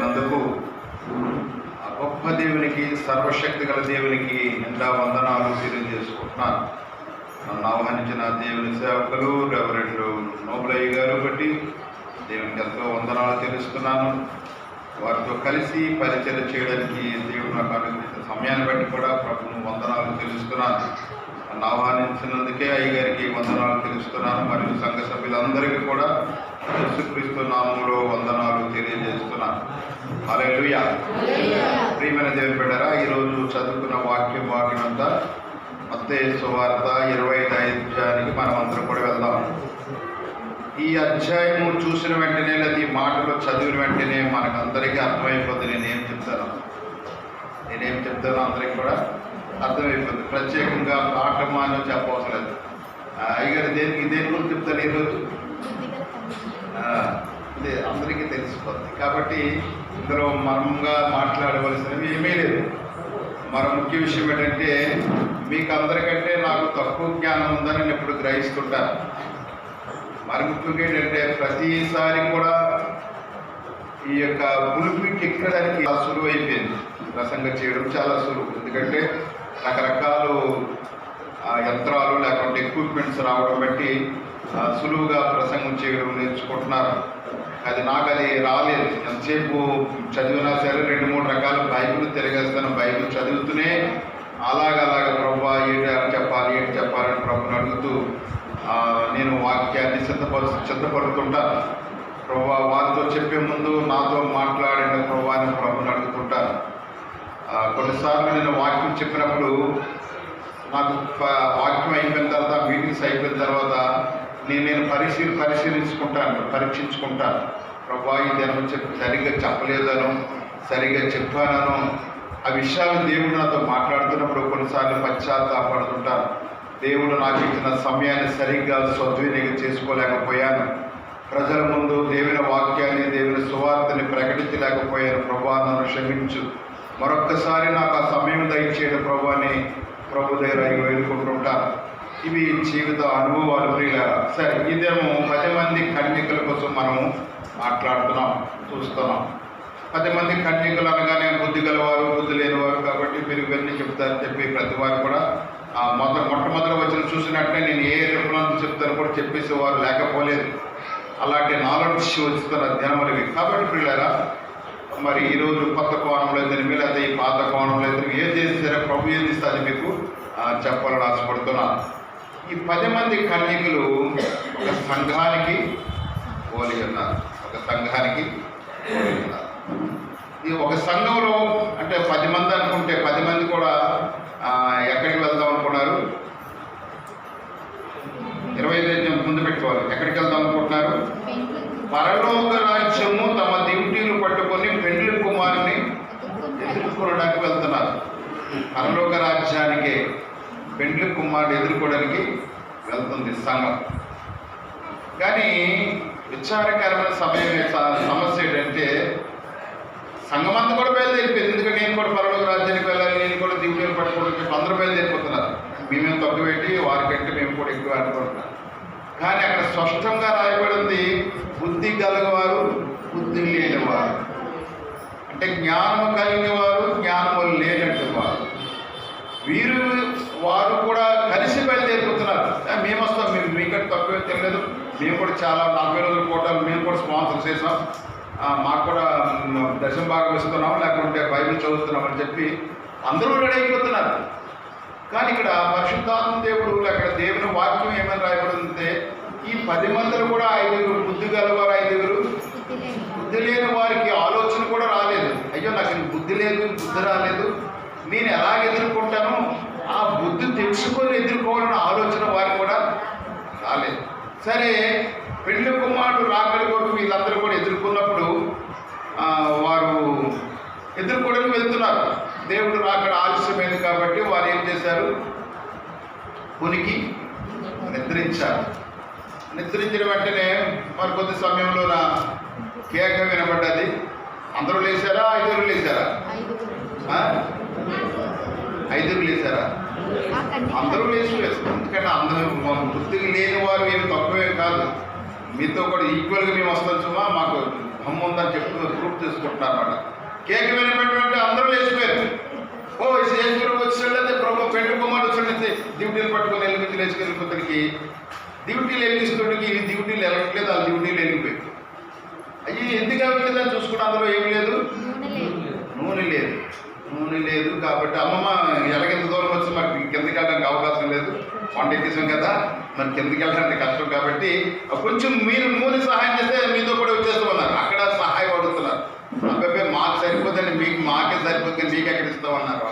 ఇచ్చినందుకు ఆ గొప్ప దేవునికి, సర్వశక్తి గల దేవునికి నిండా వందనాలు తెలియజేసుకుంటున్నాను. నన్ను ఆహ్వానించిన దేవుని సేవకులు రెవరెండ్ నోబులయ్య గారు బట్టి దేవునికి ఎంతో వందనాలు తెలుస్తున్నాను. వారితో కలిసి పరిచయం చేయడానికి దేవుడు నాకు అనుగ్రహించిన సమయాన్ని బట్టి కూడా ప్రభుత్వం వందనాలు తెలుస్తున్నాను. నన్ను ఆహ్వానించినందుకే అయ్యగారికి వందనాలు తెలుస్తున్నాను. మరియు సంఘ సభ్యులందరికీ కూడా యేసుక్రీస్తు నామములో వందనాలు తెలియజేస్తున్నాను. హల్లెలూయా. ప్రియమైన దేవుని బిడ్డలారా, ఈరోజు చదువుకున్న వాక్యం భాగమంతా మత్తయి సువార్త 25వ అధ్యాయానికి మనం అందరం కూడా వెళ్దాం. ఈ అధ్యాయము చూసిన వెంటనే లేదా ఈ మాటలు చదివిన వెంటనే మనకందరికీ అర్థమైపోతుంది. నేనేం చెప్తానో అందరికీ కూడా అర్థమైపోతుంది. ప్రత్యేకంగా పాఠమానో చెప్పవసరం లేదు. అయ్యగారు దేని గురించి చెప్తాను ఈరోజు ఇదే అందరికీ తెలిసిపోతుంది. కాబట్టి ఇందులో మర్మంగా మాట్లాడవలసినవి ఏమీ లేదు. మరో ముఖ్య విషయం ఏంటంటే, మీకు అందరికంటే నాకు తక్కువ జ్ఞానం ఉందని నేను ఎప్పుడు గ్రహిస్తుంటాను. మరి ముఖ్యంగా ఏంటంటే, ప్రతిసారి కూడా ఈ యొక్క పులిపిట్ ఎక్కడానికి సులువు అయిపోయింది. ప్రసంగం చేయడం చాలా సులువు. ఎందుకంటే రకరకాల యంత్రాలు లేకుంటే ఎక్విప్మెంట్స్ రావడం బట్టి సులువుగా ప్రసంగం చేయడం నేర్చుకుంటున్నారు. నాకు అది రాలేదు. ఎంతసేపు చదివినా సరే 2-3 రకాల బైబిల్ తిరిగేస్తాను. బైబిల్ చదువుతూనే అలాగ ప్రభా ఏంటి చెప్పాలని ప్రభుని అడుగుతూ నేను వాక్యాన్ని సిద్ధపడుతుంటాను. ప్రభా వారితో చెప్పే ముందు నాతో మాట్లాడిన ప్రభా అని ప్రభుని అడుగుతుంటాను. కొన్నిసార్లు నేను వాక్యం చెప్పినప్పుడు నాకు వాక్యం అయిపోయిన తర్వాత, మీటింగ్స్ అయిపోయిన తర్వాత నేను పరీక్షించుకుంటాను. ప్రభా ఈ దినం సరిగ్గా చెప్పలేదనో సరిగ్గా చెప్పానో ఆ విషయాలు దేవుడు నాతో మాట్లాడుతున్నప్పుడు కొన్నిసార్లు పశ్చాత్తాపడుతుంటాను. దేవుడు నాకు ఇచ్చిన సమయాన్ని సరిగ్గా సద్వినియోగం చేసుకోలేకపోయాను. ప్రజల ముందు దేవుని వాక్యాన్ని, దేవుని సువార్తని ప్రకటించలేకపోయాను. ప్రభా నన్ను క్షమించు, మరొక్కసారి నాకు ఆ సమయం దయచేయడం ప్రభా అని ప్రభు దగ్గర వేడుకుంటుంటాను. ఇవి జీవిత అనుభవాలు ప్రియులారా. సరే, ఇదేమో 10 మంది కన్యకల కోసం మనము చూస్తున్నాం. 10 మంది కన్యకలు అనగానే బుద్ధి గలవారు, బుద్ధి లేనివారు, కాబట్టి మీరు ఇవన్నీ చెప్తారని చెప్పి ప్రతి వారు కూడా మొట్టమొదటి వచ్చిన చూసినట్టే నేను ఏ రిఫరెన్స్ చెప్తారో కూడా చెప్పేసేవారు లేకపోలేదు. అలాంటి నాలెడ్జ్ వస్తున్న ధ్యానములవి. కాబట్టి ప్రియులారా, మరి ఈరోజు కొత్త కోణంలో ఇద్దరు మీరు అయితే ఈ పాత కోణంలో ఇద్దరు ఏం చేస్తారో ప్రభు ఏం చేస్తే అది మీకు చెప్పాలని ఆశపడుతున్నాను. ఈ 10 మంది కన్యకలు ఒక సంఘానికి పోలి ఉన్నారు. ఈ ఒక సంఘంలో అంటే 10 మంది అనుకుంటే 10 మంది కూడా ఎక్కడికి వెళ్దాం అనుకున్నారు? 25 ముందు పెట్టుకోవాలి. ఎక్కడికి వెళ్దాం అనుకుంటున్నారు? పరలోక రాజ్యము తమ దివిటీలు పట్టుకొని పెండ్లి కుమారుని ఎదుర్కొనడానికి వెళ్తున్నారు. పరలోక రాజ్యానికి పెండ్లి కుమారుడు ఎదుర్కోవడానికి వెళ్తుంది సంఘం. కానీ విచారకరమైన సమస్య ఏంటంటే, సంఘం అంతా కూడా బయలుదేరిపోయింది. ఎందుకంటే నేను కూడా పరలోక రాజ్యానికి వెళ్ళాలి, నేను కూడా దివ్యాలు పట్టుకోవడానికి అందరూ బయలుదేరిపోతున్నారు. మేమేం తక్కువ పెట్టి వారికంటే మేము కూడా ఎక్కువ అనుకుంటున్నాం. కానీ అక్కడ స్పష్టంగా రాయబడింది బుద్ధి గలవారు, బుద్ధి లేనివారు. అంటే జ్ఞానము కలిగిన వారు, జ్ఞానము లేనట్టు వారు కూడా కలిసి బయలుదేరిపోతున్నారు. మేము వస్తాం, మీకంటే తక్కువ తెలియదు, మేము కూడా చాలా 40 రోజుల కోటాలు మేము కూడా స్పాన్సర్ చేసాం, మాకు కూడా దశమ భాగం ఇస్తున్నాం, లేకుంటే బైబిల్ చదువుతున్నాం అని చెప్పి అందరూ రెడీ అయిపోతున్నారు. కానీ ఇక్కడ పరిశుద్ధాత్మ దేవుడు అక్కడ దేవుని వాక్యం ఏమని రాయబడిందంటే, ఈ 10 మందిలో కూడా 5 బుద్ధి గలవారు, 5 బుద్ధి లేని వారికి ఆలోచన కూడా రాలేదు. అయ్యో నాకు బుద్ధి లేదు, బుద్ధి రాలేదు, నేను ఎలాగ ఎదుర్కొంటాను, ఆ బుద్ధి తెలుసుకొని ఎదుర్కోవాలన్న ఆలోచన వారికి కూడా రాలేదు. సరే, పెళ్లి కుమారుడు రాకడి కొరకు వీళ్ళందరూ కూడా ఎదుర్కొన్నప్పుడు వారు ఎదుర్కోవడానికి వెళ్తున్నారు. దేవుడు రాకడ ఆలస్యమైంది కాబట్టి వారు ఏం చేశారు? ఉనికి నిద్రించారు. నిద్రించిన వెంటనే మరి కొద్ది సమయంలో నా కేక వినబడ్డది. అందరూ లేచారా? 5 లేచారా? 5 లేచారా? అందరూ లేచారు. ఎందుకంటే అందరూ బుద్ధికి లేని వారు ఏమి తక్కువే కాదు. మీతో కూడా ఈక్వల్గా మేము వస్తాం సుమా, మాకు బొమ్మ ఉందని చెప్తూ ప్రూఫ్ తీసుకుంటున్నారు అన్నమాట. కేక్ వినపెట్టినట్టు అందరూ లేచిపోయారు. ఓ యేసుప్రభు వచ్చాడంటే ప్రభు పెండు బొమ్మలు వచ్చాడంటే డ్యూటీలు పట్టుకొని ఎలిగించి లేచుకెళ్ళిపోతానికి డ్యూటీలు వెలిగిస్తుడికి డ్యూటీలు వెళ్ళట్లేదు, ఆ డ్యూటీలు వెళ్ళిపోయాయి. అయ్యి ఎందుకు వెళ్ళలేదని చూసుకుంటే అందులో ఏమి లేదు, నూనె లేదు. కాబట్టి అమ్మమ్మ ఎలాగెంత దూరం వచ్చి మాకు కిందకి వెళ్ళడానికి అవకాశం లేదు, వంట ఎక్కేసాం కదా, మరి కిందకి వెళ్ళడానికి కష్టం. కాబట్టి కొంచెం మీరు నూనె సహాయం చేస్తే మీతో కూడా వచ్చేస్తామన్నారు. అక్కడ సహాయం అడుగుతున్నారు. అబ్బాయి మాకు సరిపోతుంది, మాకే సరిపోతుంది, మీకు ఎక్కడ ఇస్తామన్నారు.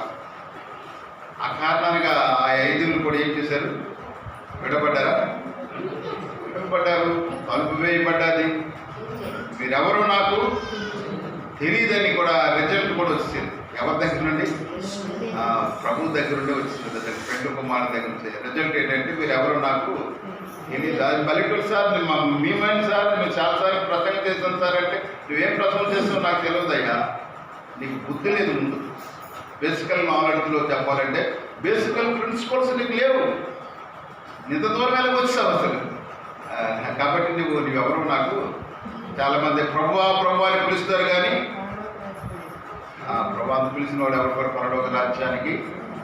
ఆ కారణానికి ఆ 5 కూడా ఏం చేశారు, విడబడ్డారు. తలుపు వేయబడ్డది. మీరెవరు నాకు తెలియదని కూడా రిజల్ట్ కూడా వచ్చింది. ఎవరి దగ్గర నుండి? ప్రభు దగ్గర నుండి వచ్చింది. ఫ్రెండ్ కుమార్ దగ్గర నుంచి రిజల్ట్ ఏంటంటే మీరెవరు నాకు తెలియదు. అది పల్లెటూరు సార్, మేమైంది సార్, మేము చాలాసార్లు ప్రసంగం చేస్తాం సార్ అంటే నువ్వేం ప్రసంగం చేస్తావు నాకు తెలియదు అయ్యా, నీకు బుద్ధి లేదు. ముందు బేసికల్ నాలెడ్జ్లో చెప్పాలంటే బేసికల్ ప్రిన్సిపల్స్ నీకు లేవు, ఇంత దూరం వెళ్ళి వచ్చావు అసలు. కాబట్టి నువ్వెవరు నాకు, చాలామంది ప్రభు అని పిలుస్తారు కానీ ప్రభావం పిలిచిన వాడు ఎవరు కూడా పరలోక రాజ్యానికి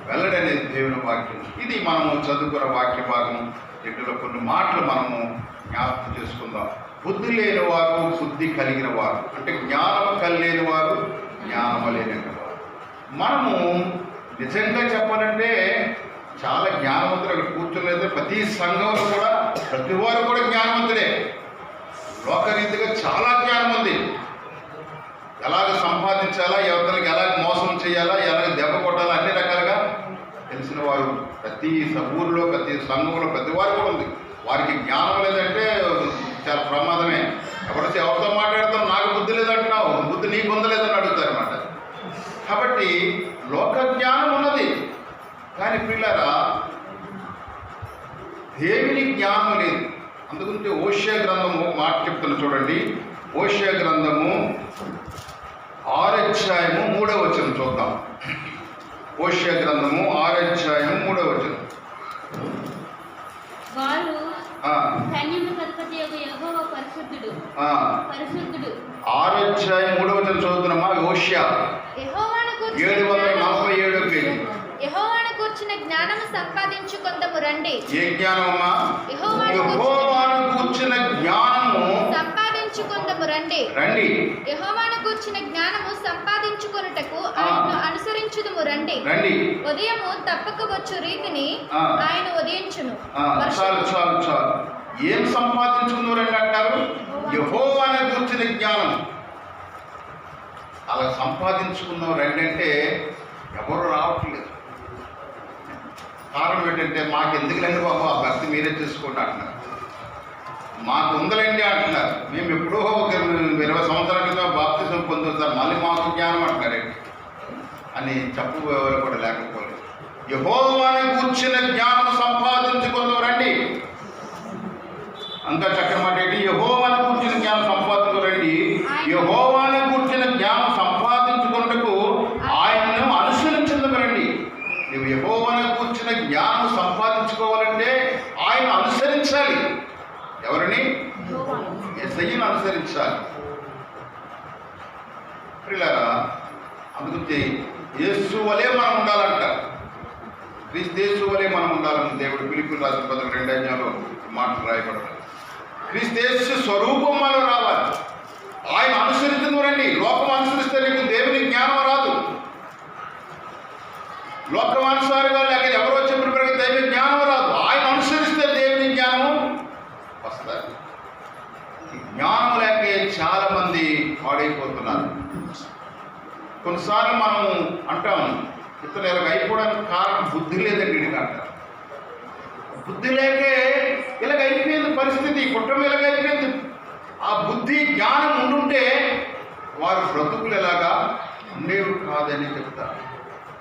వెళ్ళడనేది దేవుని వాక్యం. ఇది మనము చదువుకున్న వాక్య భాగం. ఇందులో కొన్ని మాటలు మనము జ్ఞాపకం చేసుకుందాం. బుద్ధి లేని వారు, బుద్ధి కలిగిన వారు, అంటే జ్ఞానం కలిగిన వారు, జ్ఞానం లేని వారు. మనము నిజంగా చెప్పాలంటే చాలా జ్ఞానవంతులు అక్కడ కూర్చోలేదు. ప్రతి సంఘంలో కూడా ప్రతి వారు కూడా జ్ఞానవంతుడే. లోకరీతిగా చాలా జ్ఞానం ఉంది. ఎలాగ సంపాదించాలా, ఎవరికి ఎలాగ మోసం చేయాలా, ఎలాగ దెబ్బ కొట్టాలా, అన్ని రకాలుగా తెలిసిన వారు ప్రతి ఊరిలో, ప్రతి సంఘంలో ప్రతి వారు కూడా ఉంది. వారికి జ్ఞానం లేదంటే చాలా ప్రమాదమే. ఎవరితో మాట్లాడతాం, నాకు బుద్ధి లేదంటున్నావు, బుద్ధి నీకు పొందలేదని అడుగుతారు అన్నమాట. కాబట్టి లోక జ్ఞానం ఉన్నది, కానీ పిల్లరా దేవుని జ్ఞానం లేదు. అందుగురించి ఓషియా గ్రంథము మాట చెప్తున్నా చూడండి. ఓషియా గ్రంథము 6వ అధ్యాయము 3వ వచనం చూద్దాం. ఓషియా గ్రంథము 6వ అధ్యాయము 3వ వచనం. పరిశుద్ధుడు. 6వ అధ్యాయం 3వ వచనం చదువుతున్నామా? ఓషియా 747 పేజీ. యెహోవాను గూర్చిన జ్ఞానము సంపాదించుకొందము రండి. ఏ జ్ఞానమమ్మా? యెహోవాను గూర్చిన జ్ఞానము సంపాదించుకొందము రండి. యెహోవాను గూర్చిన జ్ఞానము సంపాదించుకొనుటకు ఆయనను అనుసరించుదుము రండి. ఉదయము తప్పక వచ్చు రీతిని ఆయన ఉదయించును. చాలు. ఏం సంపాదించుకున్నారు రండి అంటారు? యెహోవాను గూర్చిన జ్ఞానం. అలా సంపాదించుకున్నాం రండి అంటే ఎవరు రావట్లేదు. కారణం ఏంటంటే మాకు ఎందుకులండి బాబు, ఆ భక్తి మీరే చేసుకోండి అంటున్నారు. మాకు ఉందలండి అంటున్నారు. మేము ఎప్పుడో ఒక 20 సంవత్సరాల క్రితం బాప్తిజం పొందుతారు, మళ్ళీ మాకు జ్ఞానం అంటున్నారండి అని చెప్పు ఎవరు కూడా లేకపోలేదు. యెహోవాను గూర్చిన జ్ఞానం సంపాదించుకుందాం రండి. అంతా చక్కని మాట ఏంటి? యెహోవాను గూర్చిన జ్ఞానం సంపాదించుకోరండి. యెహోవాను గూర్చిన జ్ఞానం సంపాదించుకున్నట్టుకు ఆయనను అనుసరించడం రండి. నువ్వు యెహోవాను గూర్చిన జ్ఞానం సంపాదించుకోవాలంటే ఆయన అనుసరించాలి. ఎవరిని? యేసయ్యను అనుసరించాలి. ప్రియులారా, అందుకే యేసు వలే మనం ఉండాలంట. క్రీస్తు యేసు వలే మనం ఉండాలని దేవుడు ఫిలిప్పీయులకు రాసిన పత్రిక 2వ అధ్యాయంలో మాటలు రాయబడ్డాయి. క్రీస్తు యేసు స్వరూపం మనలో రావాలి. ఆయన అనుసరించదు రండి. లోకం అనుసరిస్తే నీకు దేవుని జ్ఞానం రాదు. లోకమానుసారిగా లేక ఎవరో చెప్పిన ప్రకారం దైవ జ్ఞానం రాదు. ఆయన అనుసరిస్తే దేవుని జ్ఞానము వస్తుంది. ఈ జ్ఞానం లేక చాలా మంది పాడైపోతున్నారు. కొన్నిసార్లు మనం అంటాం, ఇతను ఇలాగ అయిపోవడానికి కారణం బుద్ధి లేదండి వీడికి అంటారు. బుద్ధి లేకే ఇలాగ అయిపోయింది పరిస్థితి, కుటుంబం ఇలాగ అయిపోయింది. ఆ బుద్ధి జ్ఞానం ఉండుంటే వారు బ్రతుకులు ఎలాగా ఉండేవి కాదని చెప్తారు.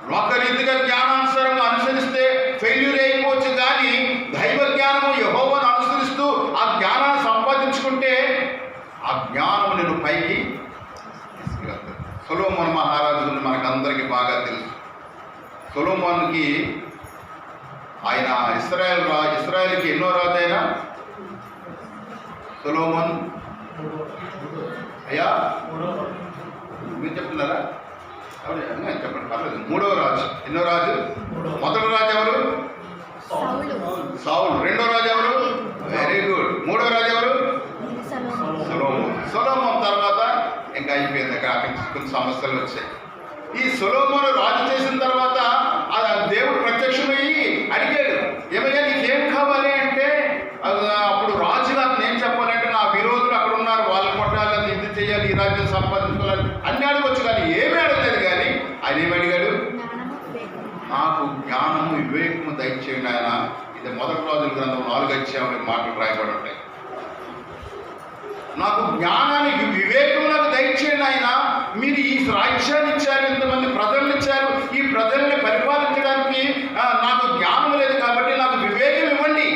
లోకరీతిగా జ్ఞానానుసారంగా అనుసరిస్తే ఫెయిల్యూర్ అయిపోవచ్చు, కానీ దైవ జ్ఞానము యెహోవాను అనుసరిస్తూ ఆ జ్ఞానాన్ని సంపాదించుకుంటే ఆ జ్ఞానం నేను పైకి తీసుకెళ్తాను. సొలొమోను మహారాజు గురించి మనకందరికీ బాగా తెలుసు. సొలొమోనుకి ఆయన ఇశ్రాయేలుకి ఎన్నో రాజు అయినా? సొలొమోను అయ్యా మీరు చెప్తున్నారా? చెప్పండి, పర్లేదు. 3వ రాజు. ఎన్నో రాజు? మొదటి రాజు ఎవరు? సౌలు. రెండో రాజు ఎవరు? Very good. 3వ రాజు ఎవరు? సొలొమోను తర్వాత ఇంకా అయిపోయింది. అక్కడ కొన్ని సమస్యలు వచ్చాయి. ఈ సొలొమోను రాజు చేసిన తర్వాత దేవుడు ప్రత్యక్షమయ్యి అడిగాడు, ఏమయ్యా నీకేం కావాలి అంటే, అప్పుడు రాజుగా నేను చెప్పాలంటే నా విరోధులు అక్కడ ఉన్నారు, వాళ్ళు కొట్టాలని, ఇది చేయాలి, ఈ రాజ్యం సంపాదించుకోవాలి అన్ని అడగొచ్చు, కానీ ఏమీ అడగలేదు. కానీ ఆయన ఏమి అడిగాడు? నాకు జ్ఞానము వివేకము దయచేయండి ఆయన. ఇది మొదటి రాజుల గ్రంథం 4 అధ్యాయం మాటలు రాయబడి ఉంటాయి. నాకు జ్ఞానాన్ని వివేకము నాకు దయచేయండి ఆయన. మీరు ఈ రాజ్యాన్ని ఇచ్చారు, ఇంతమంది ప్రజలను ఇచ్చారు, ఈ ప్రజల్ని పరిపాలించడానికి నాకు జ్ఞానం లేదు, కాబట్టి నాకు వివేకం ఇవ్వండి.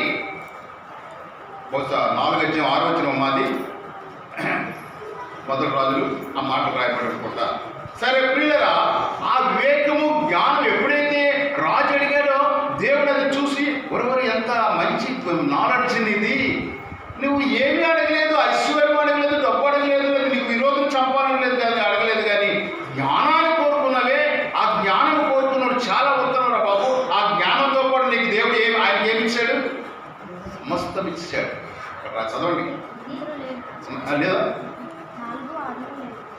బహుశా 4 అధ్యాయం 6వ వచనం మాది మొదటి రాజులు ఆ మాటలు రాయబడుకుంటా. సరే ప్రియులరా, ఆ వివేకము జ్ఞానం ఎప్పుడైతే రాజు అడిగాడో దేవుడు అది చూసి, ఒరవరు ఎంత మంచి నాలెడ్జ్ ఇది, నువ్వు ఏమీ అడగలేదు, ఐశ్వర్యం అడగలేదు, డబ్బు అడగలేదు, నీకు విరోధం చంపాలనలేదు, కానీ అడగలేదు, కానీ జ్ఞానాన్ని కోరుకున్నవే. ఆ జ్ఞానం కోరుకున్నాడు చాలా ఉత్తరం రా బాబు. ఆ జ్ఞానంతో పాటు నీకు దేవుడు ఆయనకి ఏమి ఇచ్చాడు? సమస్తం ఇచ్చాడు. చదవండి. లేదా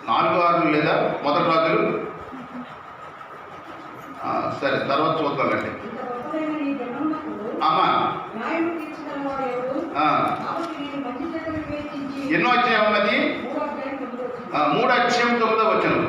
4:6 లేదా మొదటి రాజులు? సరే, తర్వాత చూద్దామండి. అమ్మా ఎన్నో అధ్యాయం అది? 3వ అధ్యాయం 9వ వచనం.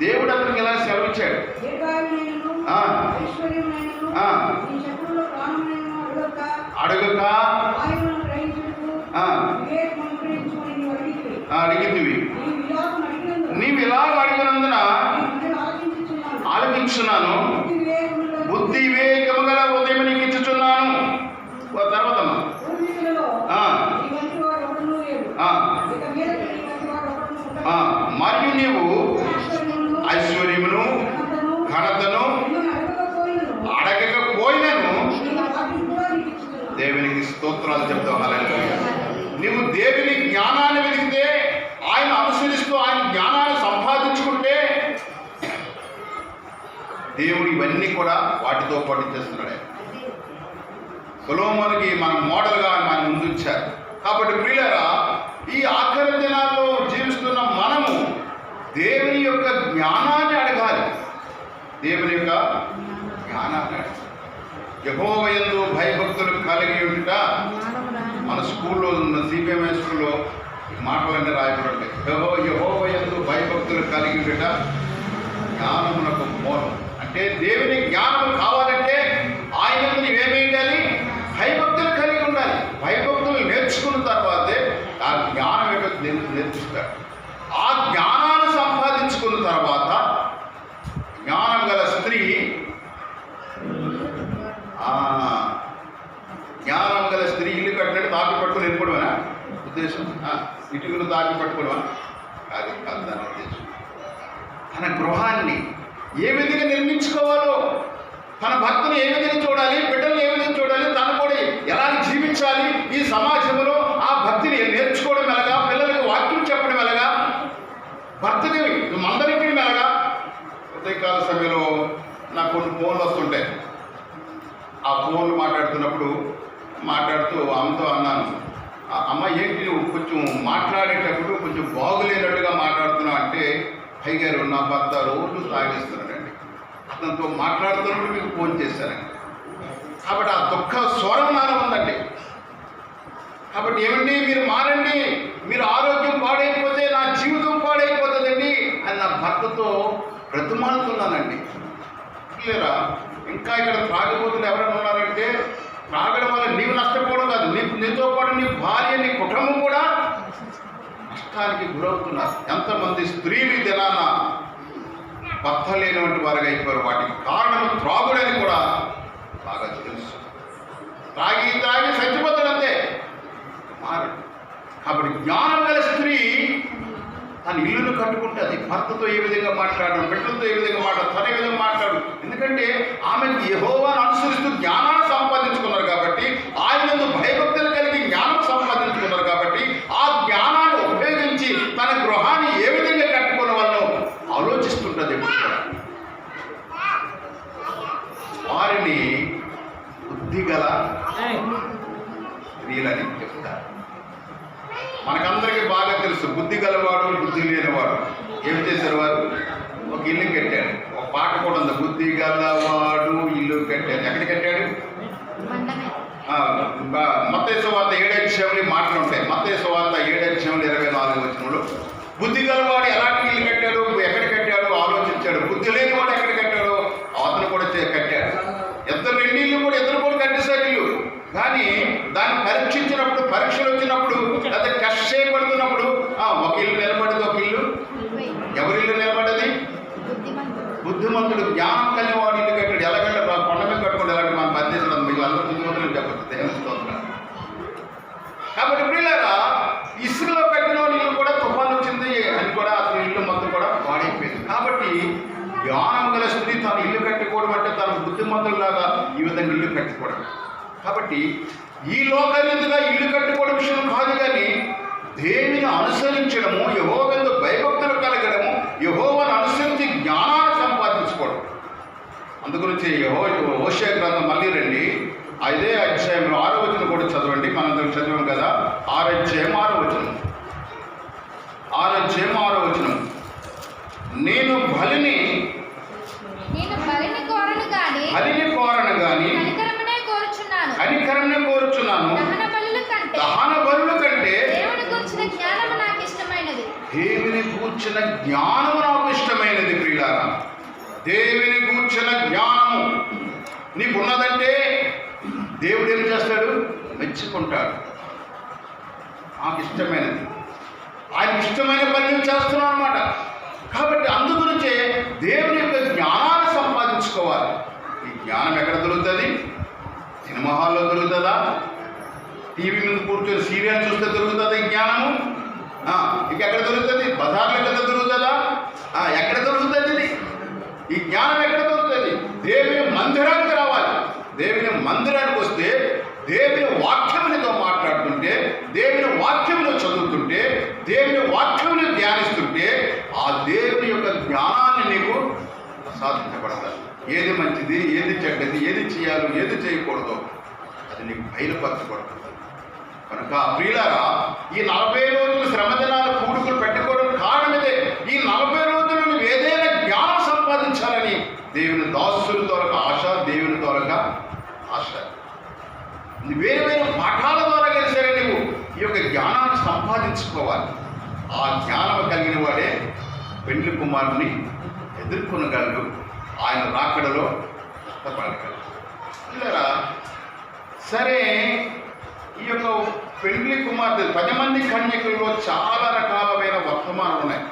దేవుడు అతనికి ఇలా సెలవిచ్చాడు, అడగక అడిగితివి, నీవు ఇలాగ అడిగినందున ఆలకించున్నాను, బుద్ధి వివేకము గల హృదయం నీకు ఇచ్చుచున్నాను. తర్వాత మరియు నీవు ఐశ్వర్యమును ఘనతను అడగకపోయినను దేవునికి స్తోత్రాలు చెప్తావు. హల్లెలూయా. నీవు దేవుని జ్ఞానాన్ని వెతికితే, ఆయన అనుసరిస్తూ ఆయన జ్ఞానాన్ని సంపాదించుకుంటే, దేవుడు ఇవన్నీ కూడా వాటితో పాటు చేస్తున్నాడు. సొలొమోనుకి మనం మోడల్గా మన ముందు ఇచ్చారు. కాబట్టి ప్రియులారా, ఈ ఆఖరి దినాల్లో జీవిస్తున్న మనము దేవుని యొక్క జ్ఞానాన్ని అడగాలి. దేవుని యొక్క జ్ఞానాన్ని అడగాలి. యెహోవా యందు భయభక్తులు కలిగి ఉంట. మన స్కూల్లో ఉన్న సిబిఎంఐ స్కూల్లో మాటలన్నీ రాయబడి ఉంటాయి. యెహోవా యందు భయభక్తులు కలిగి ఉంట జ్ఞానమునకు మూలం. అంటే దేవుని జ్ఞానం కావాలంటే ఆయన నీవేమేయాలి? భయభక్తులు కలిగి ఉండాలి. భయభక్తులు నేర్చుకున్న తర్వాతే ఆ జ్ఞానం యొక్క నేర్చుకుంటాడు. ఆ జ్ఞానాన్ని సంపాదించుకున్న తర్వాత జ్ఞానం గల స్త్రీ, జ్ఞానం గల స్త్రీ ఇల్లు కట్టినట్టు తాకి పట్టుకుని వెళ్ళిపోవడమేనా ఉద్దేశం? ఇటుకలు తాకి పట్టుకోవడమా? కాదు కాదు, దాని ఉద్దేశం తన గృహాన్ని ఏ విధంగా నిర్మించుకోవాలో, తన భర్తను ఏ విధంగా చూడాలి, బిడ్డలను ఏ విధంగా చూడాలి, తను కూడా ఎలా జీవించాలి, ఈ సమాజంలో ఆ భక్తిని నేర్చుకోవడం ఎలాగా, పిల్లలకు వాక్యం చెప్పడం ఎలాగా, భర్తని మందలించడం ఎలాగా. ఉదయకాల సమయంలో నాకు కొన్ని ఫోన్లు వస్తుంటాయి. ఆ ఫోన్లు మాట్లాడుతూ ఆమెతో అన్నాను, అమ్మ ఏంటి నువ్వు కొంచెం మాట్లాడేటప్పుడు కొంచెం బాగులేనట్టుగా మాట్లాడుతున్నావు అంటే, అయ్యగారు నా భర్త రోజు తాగేస్తున్నాడండి, అతనితో మాట్లాడుతున్నప్పుడు మీకు ఫోన్ చేశానండి. కాబట్టి ఆ దుఃఖ స్వరం నాలో ఉందండి. కాబట్టి ఏమండి మీరు మారండి, మీరు ఆరోగ్యం పాడైపోతే నా జీవితం పాడైపోతుందండి అని నా భర్తతో బ్రతిమాలుతున్నానండి. లేరా ఇంకా ఇక్కడ త్రాగబోతులు ఎవరైనా ఉన్నారంటే, త్రాగడం వల్ల నీవు నష్టపోవడం కాదు, నీతో పాటు నీ భార్య, నీ కుటుంబం కూడా నష్టానికి గురవుతున్నారు. ఎంతమంది స్త్రీలు దినాన భర్త లేనటువంటి వారిగా అయిపోయారు. వాటికి కారణం త్రాగుడని కూడా బాగా తెలుసు. తాగి చచ్చిపోతాడంతే మారు. కాబట్టి జ్ఞానం గల స్త్రీ తన ఇల్లును కట్టుకుంటుంది. భర్తతో ఏ విధంగా మాట్లాడడం, బిడ్డలతో ఏ విధంగా మాట్లాడడం, తన ఏ విధంగా మాట్లాడడం. ఎందుకంటే ఆమెకు యెహోవాను అనుసరిస్తూ జ్ఞానాన్ని సంపాదించుకున్నారు కాబట్టి, ఆయన యందు భయభక్తులు కలిగి జ్ఞానం సంపాదించుకున్నారు కాబట్టి, ఆ జ్ఞానాన్ని ఉపయోగించి తన గృహాన్ని ఏ విధంగా కట్టుకునే వాళ్ళను ఆలోచిస్తుంటుంది. ఎప్పుడు కూడా వారిని బుద్ధిగల స్త్రీలని చెప్తారు. మనకందరికీ బాగా తెలుసు, బుద్ధి గలవాడు బుద్ధి లేనివాడు. ఏం చేశారు వారు? ఒక ఇల్లు కట్టాడు. ఒక పాట కూడా ఉంది, బుద్ధి గలవాడు ఇల్లు కట్టాడు. ఎక్కడ కట్టాడు? మత్తయి సువార్త 7వ అధ్యాయంలో మాటలు ఉంటాయి. మత్తయి సువార్త 7వ అధ్యాయంలో 24వ వచనంలో బుద్ధి గలవాడు ఎలాంటి ఇల్లు కట్టాడు, ఎక్కడ కట్టాడు ఆలోచించాడు. బుద్ధి లేనివాడు ఎక్కడ కట్టాడు, అతను కూడా కట్టాడు. ఇద్దరు రెండు ఇల్లు కూడా కట్టేశారు ఇల్లు. కానీ దాన్ని పరీక్షించినప్పుడు, పరీక్షలు వచ్చినప్పుడు, లేదా టెస్ట్ చేయబడుతున్నప్పుడు ఒక ఇల్లు నిలబడేది, ఒక ఇల్లు ఎవరి ఇల్లు నిలబడేది? బుద్ధిమంతుడు, జ్ఞానం కలిగిన వాడు ఇల్లు కట్టాడు. ఎలాగంటే కొండ మీద కట్టుకోండి, ఎలాంటి మనం పనిచేసడం మీకు అందరూ బుద్ధిమంతులు చెప్పచ్చు. దేవుని కాబట్టి ప్రియులారా, ఇసుకలో కట్టిన ఇల్లు కూడా తుఫాను వచ్చింది అని కూడా అతని ఇల్లు మొత్తం కూడా పాడైపోయింది. కాబట్టి జ్ఞానం గల స్త్రీ తను ఇల్లు కట్టుకోవడం అంటే తన బుద్ధిమంతులాగా ఈ విధంగా ఇల్లు కట్టుకోవడం. కాబట్టి ఈ లోకరీతిగా ఇల్లు కట్టుకోవడం విషయం కాదు, కానీ దేవుని అనుసరించడము, యెహోవాయందు భయభక్తులు కలగడము, యెహోవాను అనుసరించి జ్ఞానాన్ని సంపాదించుకోవడం. అందుగురించి హోషేయ గ్రంథం మళ్ళీ రండి, 5వ అధ్యాయంలో 6వ వచనం కూడా చదవండి. మనందరం చదివాం కదా. 6వ అధ్యాయం 6వ వచనం. 6వ అధ్యాయం 6వ వచనం. నేను బలిని కోరను గాని కనికరమునే కోరుచున్నాను. దహన బలుల కంటే దేవుని గూర్చిన జ్ఞానము నాకు ఇష్టమైనది. ప్రియులారా, దేవుని గూర్చిన జ్ఞానము నీకున్నదంటే దేవుడు ఏం చేస్తాడు? మెచ్చుకుంటాడు. నాకు ఇష్టమైనది, ఆయనకి ఇష్టమైన పని నువ్వు చేస్తున్నావు అన్నమాట. కాబట్టి అందుగురించే దేవుని యొక్క జ్ఞానాన్ని సంపాదించుకోవాలి. ఈ జ్ఞానం ఎక్కడ దొరుకుతుంది? సినిమా హాల్లో దొరుకుతుందా? టీవీ మీద కూర్చొని సీరియల్ చూస్తే దొరుకుతుంది ఈ జ్ఞానము? ఇంకెక్కడ దొరుకుతుంది? బజార్లో కదా దొరుకుతుందా? ఎక్కడ దొరుకుతుంది ఇది? ఈ జ్ఞానం ఎక్కడ దొరుకుతుంది? దేవుని మందిరానికి రావాలి. దేవుని మందిరానికి వస్తే దేవుని వాక్యమునితో మాట్లాడుతుంటే, దేవుని వాక్యమును చదువుతుంటే, దేవుని వాక్యమును ధ్యానిస్తుంటే ఆ దేవుని యొక్క జ్ఞానాన్ని నీకు ప్రసాదించబడతాయి. ఏది మంచిది, ఏది చెడ్డది, ఏది చేయాలో, ఏది చేయకూడదో అది నీకు బయలుపరచబడుతుంది. కనుక ప్రియులారా, ఈ 40 రోజులు శ్రమదినాలు కూడుకులు పెట్టుకోవడం కారణమిదే. ఈ 40 రోజులు నువ్వు ఏదైనా జ్ఞానం సంపాదించాలని దేవుని దాసుల ద్వారా ఆశ, దేవుని ద్వారా ఆశ. వేరు వేరు పాఠాల ద్వారా కలిసారే నువ్వు ఈ యొక్క జ్ఞానాన్ని సంపాదించుకోవాలి. ఆ జ్ఞానం కలిగిన వాడే పెండ్లి కుమారుని ఎదుర్కొనగలడు, ఆయన రాకడలో కష్టపడగలడు. ఇలా సరే, ఈ యొక్క పెండ్లి కుమార్తె 10 మంది కన్యకుల్లో చాలా రకాలమైన వర్తమానం ఉన్నాయి.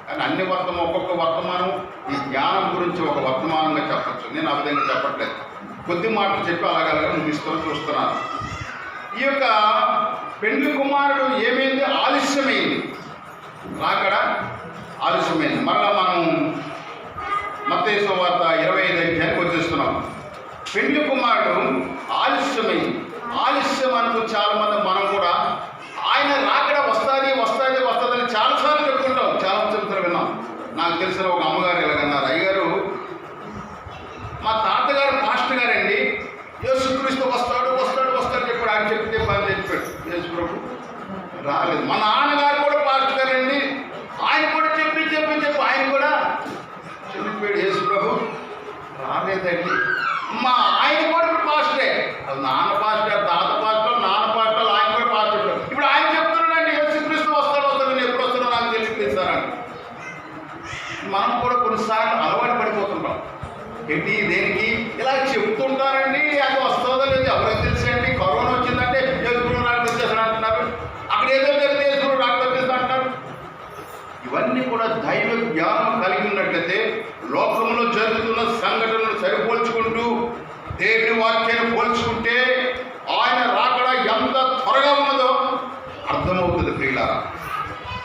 కానీ అన్ని ఒక్కొక్క వర్తమానం ఈ జ్ఞానం గురించి ఒక వర్తమానంగా చెప్పచ్చు. నేను ఆ విధంగా చెప్పట్లేదు, కొద్ది మాటలు చెప్పి అలాగలగా ముగిస్తూ చూస్తున్నాను. ఈ యొక్క పెండ్లి కుమారుడు ఏమైంది? ఆలస్యమైంది, రాకడ ఆలస్యమైంది. మరలా మనం మత్తయి సువార్త 25వ అధ్యాయానికి వచ్చేస్తున్నాం. పెండ్లి కుమారుడు ఆలస్యమైంది. ఆలస్యం అనుకు చాలామంది మనం కూడా ఆయన రాకడ వస్తుంది వస్తుంది వస్తుందని చాలాసార్లు చెప్తుంటాం, చాలా చెప్తారు విన్నాం. నాకు తెలిసిన ఒక అమ్మగారు ఇలాగన్నారు, అయ్యగారు మా తాతగారు పాస్టర్ గారండి, యేసుక్రీస్తు వస్తాడు వస్తాడు వస్తాడు చెప్పాడు. ఆయన చెప్తే పని చెప్పాడు, యేసు ప్రభు రాలేదు. మా నాన్నగారు కూడా పాస్టర్ గారండి, ఆయన కూడా చెప్పి ఆయన కూడా చెప్పాడు, యేసు ప్రభు రాలేదండి. మా ఆయన కూడా ఇప్పుడు పాస్టరే, అది నాన్న పాస్టర్, తాత పాస్టర్, నాన్న పాస్టర్, ఆయన కూడా పాస్టర్. ఇప్పుడు ఆయన చెప్తున్నాడండి యేసుక్రీస్తు వస్తాడు నేను ఎప్పుడు వస్తాడో నాకు తెలియజేస్తారండి. మనం కూడా కొన్నిసార్లు అలవాటు పడిపోతుంటాం. ఏంటి దేనికి ఇలా చెప్తుంటారండి, అది వస్తుందో లేదు ఎవరికి తెలుసండి. కరోనా వచ్చిందంటే యేసుప్రభు నాకు తెచ్చేస్తాడు అంటున్నారు, అక్కడ ఏదో జరిగితే యేసుప్రభు నాకు తెచ్చేస్తా అంటున్నారు. ఇవన్నీ కూడా దైవ జ్ఞానం కలిగి ఉన్నట్లయితే లోకంలో జరుగుతున్న సంఘటనలు సరిపోల్చుకుంటూ దేవుని వాక్యాన్ని పోల్చుకుంటే ఆయన రాకడ ఎంత త్వరగా ఉన్నదో అర్థమవుతుంది. ప్రియులారా,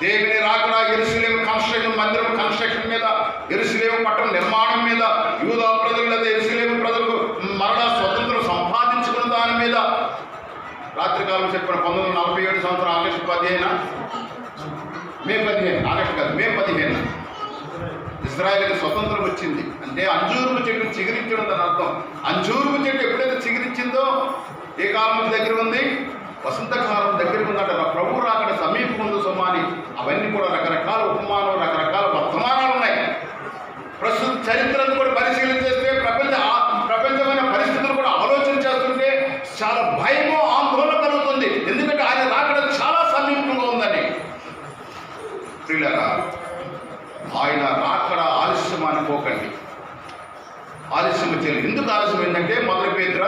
దేవుని రాకడ, యెరూషలేము కన్స్ట్రక్షన్, మందిరం కన్స్ట్రక్షన్ మీద, యెరూషలేము పట్టణం నిర్మాణం మీద, యూదా ప్రజలు లేదా యెరూషలేము ప్రజలకు మరలా స్వతంత్రం సంపాదించుకున్న దాని మీద రాత్రికాలం చెప్పిన 1947 సంవత్సరం ఆగస్టు 15 మే 15 ఆగస్టు కాదు మే 15 ఇజ్రాయెల్కి స్వతంత్రం వచ్చింది. అంటే అంజూరపు చెట్టు చిగురించడం దాని అర్థం. అంజూరపు చెట్టు ఎప్పుడైతే చిగురించిందో ఏ కాలం దగ్గర ఉంది? వసంతకాలం దగ్గర ఉందంట. ప్రభు రాకడ సమీపం ఉంది సుమాని. అవన్నీ కూడా రకరకాల ఉపమానాలు, రకరకాల వర్తమానాలు ఉన్నాయి. ప్రస్తుత చరిత్రను కూడా పరిశీలన చేస్తే ప్రపంచమైన పరిస్థితులు కూడా ఆలోచన చేస్తుంటే చాలా భయము, ఆందోళన కలుగుతుంది. ఎందుకంటే ఆయన రాకడ చాలా సమీపంగా ఉందని. ప్రియులారా, ఆయన రాకడ ఆలస్యం అనుకోకండి, ఆలస్యం చేయలేదు. ఎందుకు ఆలస్యం ఏంటంటే 1 పేతురు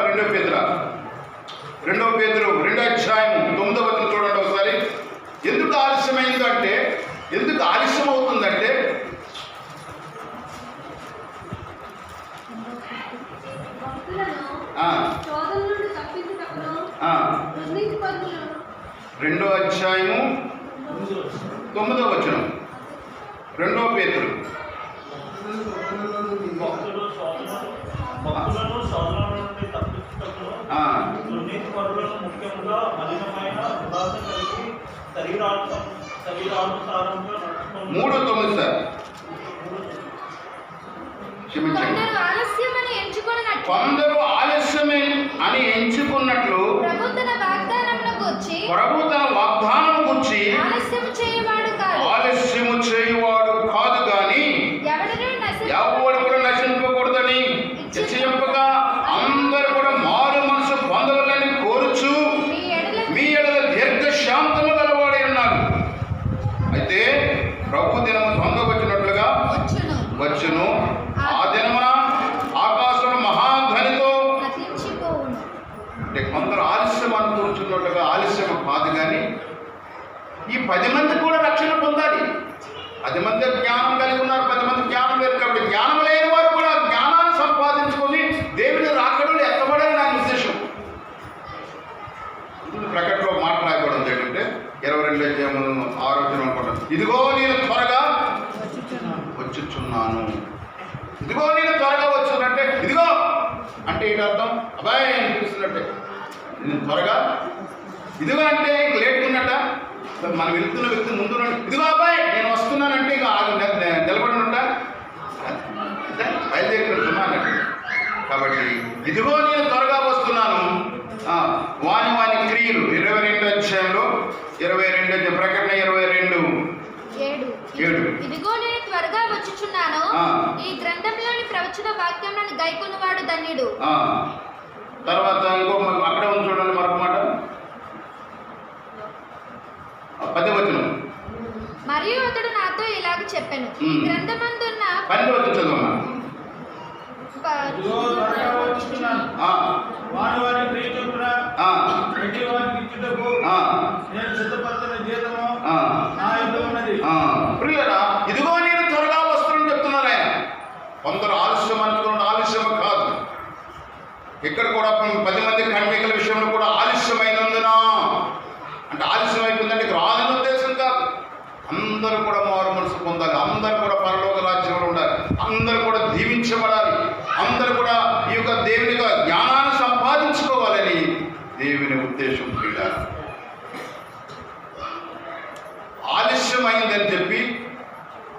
2 పేతురు 2 అధ్యాయం 9వ వచనం చూడండి ఒకసారి. ఎందుకు ఆలస్యమైంది అంటే, ఎందుకు ఆలస్యం అవుతుందంటే, రెండో అధ్యాయము 9వ వచనం 2 పేతురు. మూడు 9 సార్ క్షమించండి. కొందరు ఆలస్యమే అని ఎంచుకున్నట్లు ప్రభు తన వాగ్దానం గురించి ఆలస్యము చేయువాడు కాదు కానీ ఎవడు కూడా నశింపకూడదని నిశ్చయింపగా అందరూ కూడా మారు మనసు పొందవాలని కోరుచు మీ ఎడల దీర్ఘశాంతము గలవాడై ఉన్నారు. అయితే ప్రభు దినము తొందరగా వచ్చినట్లుగా వచ్చును. ఆ దినమున ఆకాశం మహాధ్వనితో అంటే కొందరు ఆలస్యం అనుకుంటున్నట్లుగా ఆలస్యం కాదు కానీ ఈ 10 మంది కూడా రక్షణ పొందాలి. 10 మంది జ్ఞానం కలిగి ఉన్నారు, 10 మంది జ్ఞానం లేదు. కాబట్టి జ్ఞానం లేని వారు కూడా జ్ఞానాన్ని సంపాదించుకొని దేవుని రాకడలో ఎత్తబడాలని నా ఉద్దేశం. ప్రకటనలో మాట రాయబడింది ఏంటంటే 22 అధ్యాయం 6వ వచనం అనుకుంటాను. ఇదిగో నేను త్వరగా వచ్చుచున్నాను. ఇదిగో నేను త్వరగా వచ్చునంటే ఇదిగో అంటే ఏంటి అర్థం? అబ్బాయి అని పిలుస్తున్నట్టే. నేను త్వరగా, ఇదిగో అంటే ఇంక లేట్గా ఉన్నట్ట. మనం వెళ్తున్న వ్యక్తి ముందు ఇదిగో అబ్బాయి నేను వస్తున్నానంటే ఇక నిలబడి ఉంటా, బయలుదేరి పెడుతున్నా అన్నట్టు. కాబట్టి ఇదిగో నేను త్వరగా వస్తున్నాను. వాని క్రియలు 22 అధ్యాయంలో 22 ప్రకటన 22:7 ఇదిగో నేను త్వరగా వచ్చుచున్నాను, ఈ గ్రంథంలోని ప్రవచన వాక్యములను గైకొనువాడు ధన్యుడు. తర్వాత ఇంకో అక్కడే ఉంది చూడండి మరొక మాట 10వ వచనం. మరియు అతడు నాతో ఇలాగ చెప్పెను, ఈ గ్రంథమందున్న 12వ వచనం చదవమ్మా. ప్రియులారా, ఇదిగో నేను త్వరగా వస్తానని చెప్తున్నారు ఆయన. కొందరు ఆలస్యం అనుకున్న ఆలస్యం కాదు. ఇక్కడ కూడా 10 మంది కన్యకల విషయంలో కూడా ఆలస్యమైనందున అంటే ఆలస్యం అయిపోయిందంటే రాదని ఉద్దేశం కాదు. అందరూ కూడా మారు మనసు పొందాలి, అందరూ కూడా పరలోక రాజ్యంలో ఉండాలి, అందరూ కూడా దీవించబడాలి, అందరూ కూడా ఈ యొక్క దేవుని జ్ఞానాన్ని సంపాదించుకోవాలని దేవుని ఉద్దేశం. ప్రియులారా, ఆలస్యం అయిందని చెప్పి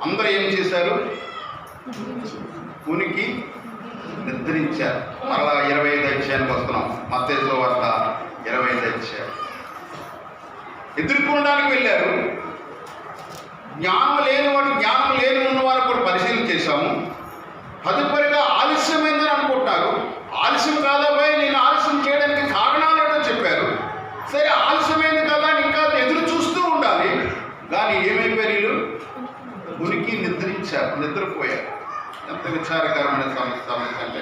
అందరూ ఏం చేశారు? ఉనికి నిద్రించారు. మరలా 25 అధ్యాయానికి వస్తున్నాం. మత్తయి సువార్త 25 అధ్యాయం. ఎదుర్కొనడానికి వెళ్ళారు. జ్ఞానం లేని ఉన్నవారు కూడా పరిశీలన చేశాము. తదుపరిగా ఆలస్యమైందని అనుకుంటున్నారు. ఆలస్యం కాదాపై నేను ఆలస్యం చేయడానికి కారణాలు ఏంటో చెప్పారు. సరే, ఆలస్యమైంది కదా అని ఇంకా ఎదురు చూస్తూ ఉండాలి. కానీ ఏమైపోయారు? వీళ్ళు ఉనికి నిద్రించారు, నిద్రపోయారు. ఎంత విచారకరమైన సమస్య అంటే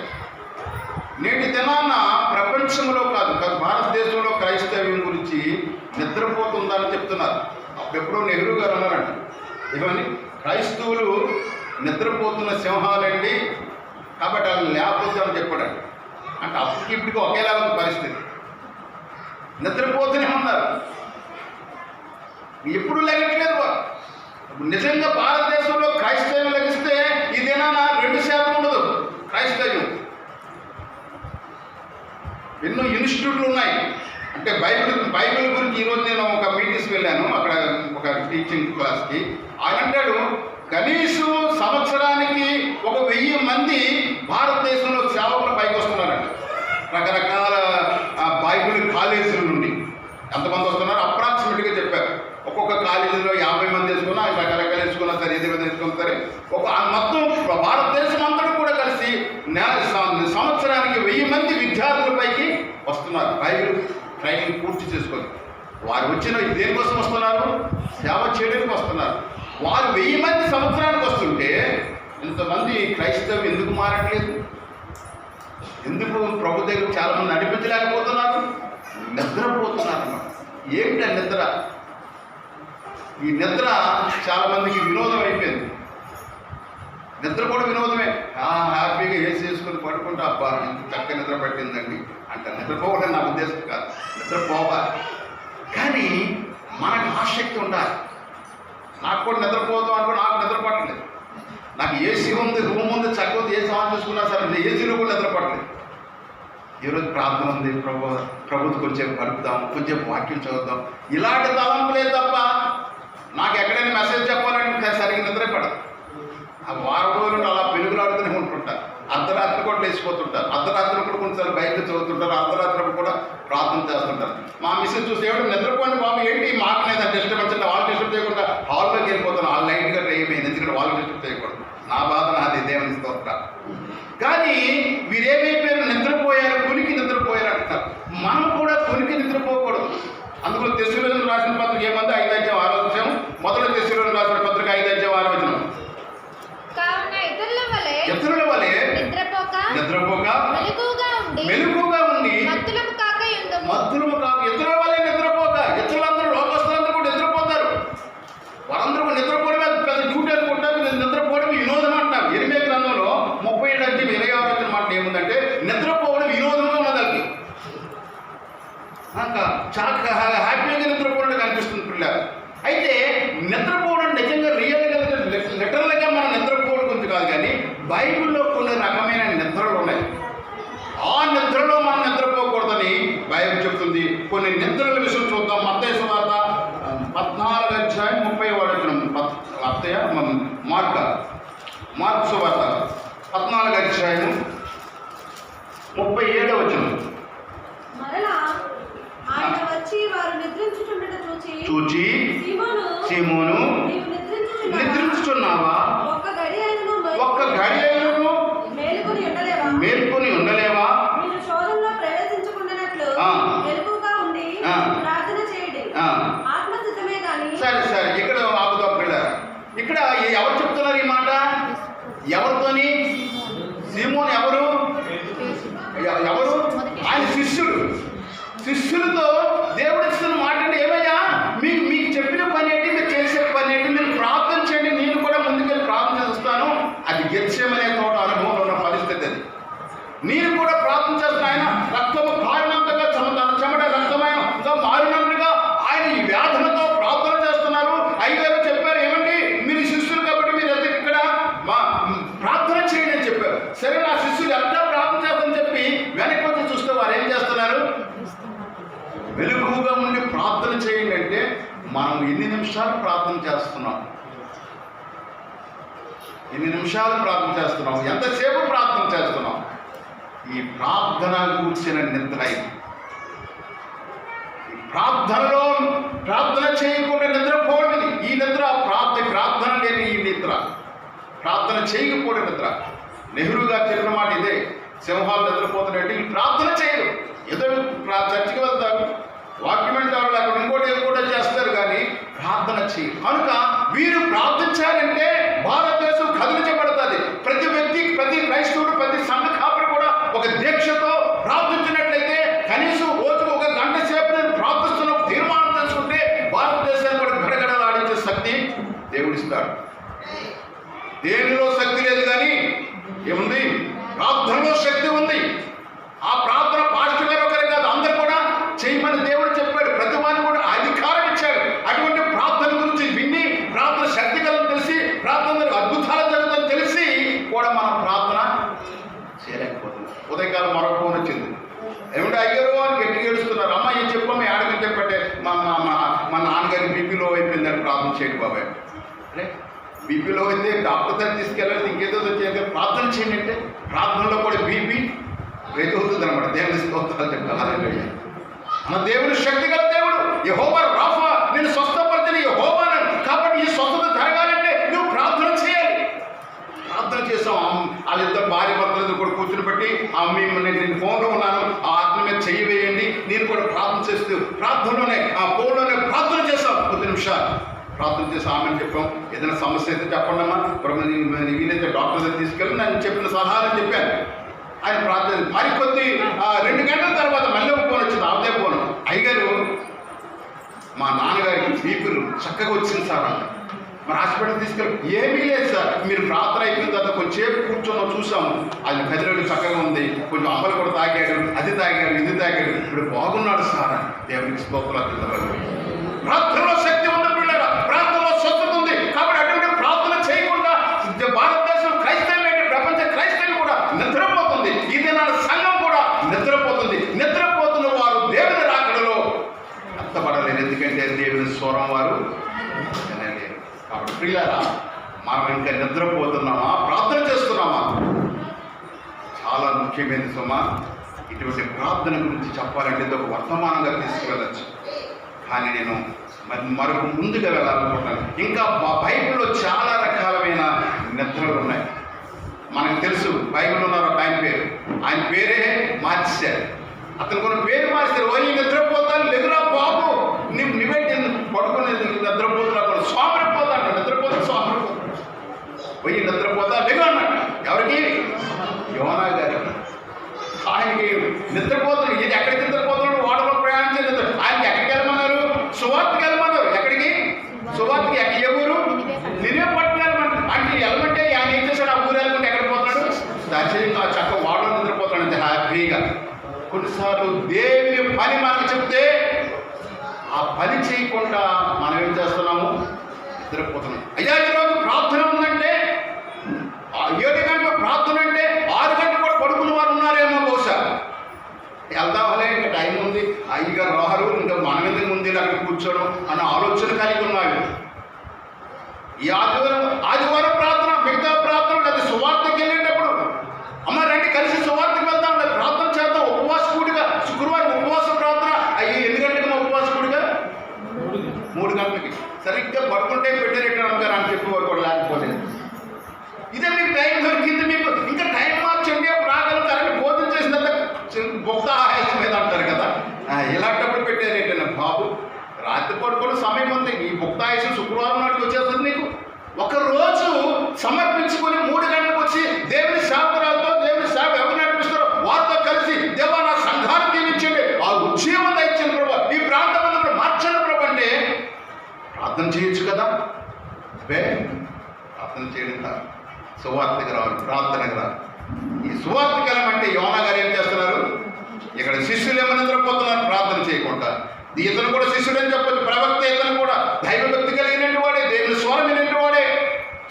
నేటి దినాన ప్రపంచంలో కాదు భారతదేశంలో క్రైస్తవ్యం గురించి నిద్రపోతుందని చెప్తున్నారు. అప్పుడెప్పుడో నెహ్రూ గారు అన్నారండి, ఏమని? క్రైస్తవులు నిద్రపోతున్న సింహాలండి, కాబట్టి వాళ్ళు లేకపోద్దామని చెప్పాడండి. అంటే అప్పటికి ఇప్పటికి ఒకేలా ఉంది పరిస్థితి. నిద్రపోతూనే ఉన్నారు, ఎప్పుడు లేగట్లేదు వారు. నిజంగా భారతదేశంలో క్రైస్తవం లభిస్తే ఈ దినాన 2% ఉండదు క్రైస్తవ్యం. ఎన్నో ఇన్స్టిట్యూట్లు ఉన్నాయి. అంటే బైబిల్ గురించి ఈరోజు నేను ఒక మీటింగ్స్కి వెళ్ళాను, అక్కడ ఒక టీచింగ్ క్లాస్కి. ఆయన అంటాడు కనీసం సంవత్సరానికి 1000 మంది భారతదేశంలో సేవకులు పైకి వస్తున్నారంట. రకరకాల బైబిల్ కాలేజీల నుండి ఎంతమంది వస్తున్నారు అప్రాక్సిమేట్గా చెప్పారు. ఒక్కొక్క కాలేజీలో 50 మంది వేసుకున్నా, రకరకాలు వేసుకున్నా సరే, 8 మంది వేసుకున్నా సరే, మొత్తం భారతదేశం అంతటా కూడా కలిసి సంవత్సరానికి 1000 మంది విద్యార్థుల పైకి వస్తున్నారు బైబిల్ ట్రైనింగ్ పూర్తి చేసుకొని. వారు వచ్చిన దేనికోసం వస్తున్నారు? సేవ చేయడానికి వస్తున్నారు. వారు 1000 మంది సంవత్సరానికి వస్తుంటే ఇంతమంది క్రైస్తవం ఎందుకు మారట్లేదు? ఎందుకు ప్రభు దగ్గర చాలామంది నడిపించలేకపోతున్నారు? నిద్రపోతున్నారు అన్నమాట. ఏమిటి నిద్ర? ఈ నిద్ర చాలామందికి వినోదం అయిపోయింది. నిద్ర కూడా వినోదమే. హ్యాపీగా ఏసీ వేసుకొని పడుకుంటే అబ్బా ఎంత చక్కగా నిద్ర పట్టిందండి అంట. నిద్రపోవడం నా ఉద్దేశం కాదు, నిద్రపోవాలి. కానీ మనకు ఆసక్తి ఉండాలి. నాకు కూడా నిద్రపోతాం అనుకో, నాకు నిద్ర పట్టలేదు. నాకు ఏసీ ఉంది, రూమ్ ఉంది, చక్కగా ఏసీ ఆన్ చేసుకున్నా సరే ఏసీలో కూడా నిద్ర పట్టలేదు. ఈరోజు ప్రార్థన ఉంది, ప్రభుత్వం కొంచెం గడుపుదాం, కొంచెం వాక్యం చదువుదాం, ఇలాంటి తలంపులే తప్ప నాకు ఎక్కడైనా మెసేజ్ చెప్పాలంటే సరిగ్గా నిద్ర పడదు. ఆ వారం రోజులు అలా పెరుగులాడుతూనే ఉంటుంటారు. అర్ధరాత్రి కూడా లేచిపోతుంటారు. అర్ధరాత్రి కూడా కొన్నిసార్లు బయట చదువుతుంటారు. అర్ధరాత్రి కూడా ప్రార్థన చేస్తుంటారు. మా మిస్సెస్ చూసి ఏమిటి నిద్రపోండి బాబు, ఏంటి మాకు లేదా డిస్టర్బెన్స్ అంటే వాళ్ళు డిస్టర్బ్ చేయకుండా హాల్లోకి వెళ్ళిపోతాను. వాళ్ళు లైట్గా ట్రై అయింది, ఎందుకంటే వాళ్ళు డిస్టర్బ్ చేయకూడదు. నా బాధ నాది, దేవుని స్తోత్రం. కానీ వీరేమైపోయారు? నిద్రపోయారు, కొనికి నిద్రపోయారు అంటారు. మనం కూడా కొనికి నిద్రపోకూడదు. అందులో తెస్సలోనికీయులకు రాసిన పత్రిక ఏమంది? 5:6 మొదటి తెస్సలోనికీయులకు రాసిన పత్రిక 5:6 ఇతరుల వలె నిద్రపోక మెలకువగా ఉండి మత్తులము కాక ఇతరుల వలె నిద్రపోక. ఇతరులందరూ లోకస్తులందరూ కూడా నిద్రపోతారు. వారందరూ నిద్రపోవడమే పెద్ద డ్యూటీ అనుకుంటారు. నిద్రపోవడం వినోదం అంటారు. ఎనిమిది గ్రంథంలో 37:26 మాట ఏముందంటే నిద్రపోవడం వినోదంగా ఉన్నదానికి చాలా హ్యాపీగా నిద్రపోవడం కనిపిస్తుంది పిల్లలు. అయితే నిద్రపోవడం నిజంగా రియల్గా లిటరల్గా మనం నిద్రపోవడం గురించి కాదు, కానీ బైబిల్లో కొన్ని రకమైన నిద్రలు ఉన్నాయి. ఆ నిద్రలో మనం నిద్రపోకూడదని బైబిల్ చెప్తుంది. కొన్ని నిద్రల విషయం చూద్దాం. మత్తయి సువార్త 14:30 మార్కు సువార్త 14:37 మరలా ఆయన వచ్చి వారు నిద్రించుచుండట చూచి సీమోను నిద్రించుచున్నావా? ఒక్క గడి అయినను మేల్కొని ఉండలేవా? మీరు శోధనలో ప్రవేశించకుండానట్లు మెలకువగా ఉండి ప్రార్థన చేయండి. ఆత్మ సిద్ధమే గాని. సరే ఇక్కడ ఆపుదాం పిల్లలు. ఇక్కడ ఎవరు చెప్తున్నారు ఈ మాట? ఎవరితోని? సీమోను ఎవరు? ఆయన శిష్యులతో దేవుడు ఇస్తున్న మాట అంటే ఏమయ్యా, మీకు చెప్పిన పని ఏంటి, మీరు చేసే పని ఏంటి, మీరు ప్రార్థన చేయండి, నేను కూడా ముందుకెళ్ళి ప్రార్థన చేస్తాను. అది గెత్సేమనే తోట అనుభవంలో ఉన్న పరిస్థితి అది. నేను కూడా ప్రార్థన చేస్తాను. ఆయన రక్తము కారినంతగా చెమట రక్తమయంగా మారినట్టుగా ఆయన ఈ వ్యాధులతో ప్రార్థన చేస్తున్నారు. అయ్యగారు చెప్పారు ఏమండి, మీరు శిష్యులు కాబట్టి మీరు ఇక్కడ ప్రార్థన చేయండి అని చెప్పారు. సరే నా శిష్యులు ఎట్లా ప్రార్థన చేస్తామని చెప్పి వెనక్కి వచ్చి చూస్తే వారు ఏం చేస్తున్నారు? వెలుగుగా ఉండి ప్రార్థన చేయండి అంటే మనం ఎన్ని నిమిషాలు ప్రార్థన చేస్తున్నాం? ఎంతసేపు ప్రార్థన చేస్తున్నాం? ఈ ప్రార్థన కూర్చిన నిద్ర. ఈ ప్రార్థన చేయకుండా నిద్రపోవడం. ఈ నిద్ర ప్రార్థన లేని ఈ నిద్ర, ప్రార్థన చేయకపోవడం నిద్ర. నెహ్రూ గారు చెప్పిన మాట ఇదే. సింహాలు నిద్రపోతున్నట్టు వీళ్ళు ప్రార్థన చేయరు. ఏదో చర్చికి వెళ్తారు, వాక్యం వింటారు, అక్కడ ఇంకోటి కూడా చేస్తారు, కానీ ప్రార్థన చేయరు. కనుక వీరు ప్రార్థించాలంటే భారతదేశం కదిలించబడుతుంది. ప్రతి వ్యక్తి, ప్రతి క్రైస్తవుడు, ప్రతి సంఘ కాపరి కూడా ఒక దీక్షతో ప్రార్థించినట్లయితే కనీసం రోజుకు 1 గంట సేపు నేను ప్రార్థిస్తున్న తీర్మానం చేసుకుంటే భారతదేశాన్ని కూడా గడగడలాడించే శక్తి దేవుడిస్తాడు. దేనిలో శక్తి లేదు, కానీ ఏముంది? ప్రార్థనలో శక్తి ఉంది. ఆ ప్రార్థన పాస్టర్ గారు ఒకరే కాదు, అందరు కూడా చేయమని దేవుడు చెప్పాడు. ప్రతి వారిని కూడా అధికారం ఇచ్చాడు. అటువంటి ప్రార్థన గురించి విని ప్రార్థన శక్తి కూడా మనం ప్రార్థన చేయలేకపోతున్నాం. ఉదయకాలం మరొక ఫోన్ వచ్చింది, ఏమిటి అయ్యారు అని గట్టిగా ఏడుస్తున్నారు. అమ్మ ఏం చెప్పమ్మా ఆడకని చెప్పంటే మా నాన్నగారికి బీపీలో అయిపోయిందని ప్రార్థన చేయండి బాబాయ్. అంటే బీపీలో అయితే డాక్టర్ దగ్గర తీసుకెళ్ళాలి, ఇంకేదో చేయాలి, ప్రార్థన చేయండి అంటే ప్రార్థనలో కూడా బీపీ రేట్ అవుతుంది అనమాట. దేవుని స్తోత్రాలు చెప్తాను. మన దేవుడు శక్తి గల దేవుడు, యెహోవా రాఫా, నేను స్వస్థపరిచిన యెహోవా. కాబట్టి ఈ స్వస్థత జరగాలంటే నువ్వు ప్రార్థన చేయాలి. ప్రార్థన చేసాం. వాళ్ళిద్దరు భార్య భర్తలు కూడా కూర్చుని బట్టి నేను ఫోన్లో ఉన్నాను, ఆ ఆత్మ మీద చెయ్యి వేయండి, నేను కూడా ప్రార్థన చేస్తూ ప్రార్థనలోనే ఆ ఫోన్లోనే ప్రార్థన చేస్తాం. 10 నిమిషాలు ప్రార్థన చేసి ఆమెను చెప్పాం, ఏదైనా సమస్య అయితే చెప్పండి అమ్మా, వీలైతే డాక్టర్ దగ్గర తీసుకెళ్ళి నేను చెప్పిన సలహాలు చెప్పాను. ఆయన ప్రార్థన మరికొద్ది 2 గంటల తర్వాత మళ్ళీ ఒక ఫోన్ వచ్చింది, అవదే ఫోన్. అయ్యగారు మా నాన్నగారికి బీపీలు చక్కగా వచ్చింది సార్ అంట. మరి హాస్పిటల్ తీసుకెళ్ళి ఏమీ లేదు సార్, మీరు ప్రార్థన అయిపోయిన తర్వాత కొంచెంసేపు కూర్చొని చూసాము, అది కదిలోకి చక్కగా ఉంది, కొంచెం అమ్మలు కూడా తాగాడు, అది తాగాడు, ఇది తాగాడు, ఇప్పుడు బాగున్నాడు సార్ అని. దేవునికి స్తోత్రాలు. ప్రార్థనలో శక్తి ఉంది పిల్లరా, ప్రార్థనలో స్వస్థత ఉంది. కాబట్టి అటువంటి ప్రార్థన చేయకుండా భారతదేశం క్రైస్తవులు ఏంటి, ప్రపంచ క్రైస్తవులు కూడా నిద్రపోతుంది. ఈ దినాల సంఘం కూడా నిద్రపోతుంది. నిద్రపోతున్న వారు దేవుని రాకడలో అంతపడలేదు, ఎందుకంటే దేవుని స్వరం వారు వినలేరు. కాబట్టి ప్రియులారా, మనం ఇంకా నిద్రపోతున్నామా, ప్రార్థన చేస్తున్నామా? చాలా ముఖ్యమైన సుమా. ఇటువంటి ప్రార్థన గురించి చెప్పాలంటే ఇది ఒక వర్తమానంగా తీసుకువెళ్ళచ్చు, కానీ నేను మరొక ముందుగా వెళ్ళాలనుకుంటున్నాను. ఇంకా బైబిల్లో చాలా రకాలమైన నిద్రలు ఉన్నాయి. మనకు తెలుసు, బైబిల్లో ఉన్నారు ఒక ఆయన పేరే మార్చారు. అతను కొన్ని పేరు మార్చారు. ఓ నిద్రపోతాను లేదురా బాబు, నువ్వే పడుకుని నిద్రపోతున్నా, సోమరిపోతాడు, నిద్రపోతాడు, సోమరిపోతాడు, పోయి నిద్రపోతా లేవు అన్నాడు. ఎవరికి? యోనా గారు. ఆయనకి నిద్రపోతున్నాడు. ఇది ఎక్కడికి నిద్రపోతున్నాడు? ఓడలో ప్రయాణించే నిద్ర. ఆయనకి ఎక్కడికి వెళ్ళమన్నారు? సువార్తకి వెళ్ళమన్నారు. ఎక్కడికి? సువార్తకి. ఏ ఊరు? నినే పట్టణాలు. అంటే వెళ్ళమంటే ఆయన ఏం చేశాడు? ఆ ఊరు వెళ్ళమంటే ఎక్కడ పోతున్నాడు? దర్శనంగా చక్క ఓడలో నిద్రపోతాడు అంతే హ్యాపీగా. కొన్నిసార్లు దేవుని పని మనకు చెప్తే ఆ పని చేయకుండా మనం ఏం చేస్తున్నాము? నిద్రపోతున్నాం. అయ్యా ఈరోజు ప్రార్థన ఉందంటే 7 గంటల ప్రార్థన అంటే 6 గంటలు కూడా పడుకున్న వారు ఉన్నారేమో బహుశా. వెళ్దామలే, ఇంకా టైం ఉంది, అయ్యగారు రాహరు, ఇంకా మనం ఎందుకు ముందు అక్కడ కూర్చోవడం అన్న ఆలోచన కలిగి ఉన్నాయి. ఈ ఆదివారం ప్రార్థన, మిగతా ప్రార్థన లేదా సువార్తకి వెళ్ళేటప్పుడు అమ్మ రండి కలిసి సువార్తకి వెళ్దాం, లేదా ప్రార్థన చేద్దాం, ఉపవాస కూడిగా. శుక్రవారం ఉపవాస ప్రార్థన. అయ్యి ఎన్ని గంటలకి మా ఉపవాస కూడిగా? 3 గంటలకి. సరిగ్గా పడుకుంటే పెట్టారు అమ్మగారు అని చెప్పేవారు కూడా లేకపోతే. ఇదే మీకు టైం దొరికింది, మీకు ఇంకా టైం మార్చండి, అప్పుడు రాగలుగుతారని భోజనం చేసినంత భక్త ఆయాసం మీద అంటారు కదా, ఇలాంటప్పుడు పెట్టారేటన్నా బాబు. రాత్రి పడుకోవడం సమయం ఉంది, ఈ భక్త ఆయాసం శుక్రవారం నాటికి వచ్చేస్తుంది. నీకు ఒకరోజు సమర్పించుకొని 3 గంటలకు వచ్చి దేవుని సేవకురాలతో, దేవుని సేవ ఎవరు నడిపిస్తారో వారితో కలిసి దేవా నా సంఘాన్ని దీవించండి, ఆ ఉద్యోగం ఇచ్చిన ప్రభు, ఈ ప్రాంతం మార్చండి ప్రభు అంటే ప్రార్థన చేయొచ్చు కదా. ప్రార్థన చేయడం సువార్తకి రావాలి, ప్రార్థనకి రావాలి. ఈ సువార్తకి వెళ్ళమంటే యోనా గారు ఏం చేస్తున్నారు? ఇక్కడ శిష్యులు ఏమైనా నిద్రపోతున్నారు ప్రార్థన చేయకుండా. ఇతను కూడా శిష్యుడు అని చెప్పచ్చు, ప్రవక్త. ఇతను కూడా దైవభక్తి కలిగినటువంటి వాడే, దేవుని స్వరం వినేటువంటి వాడే.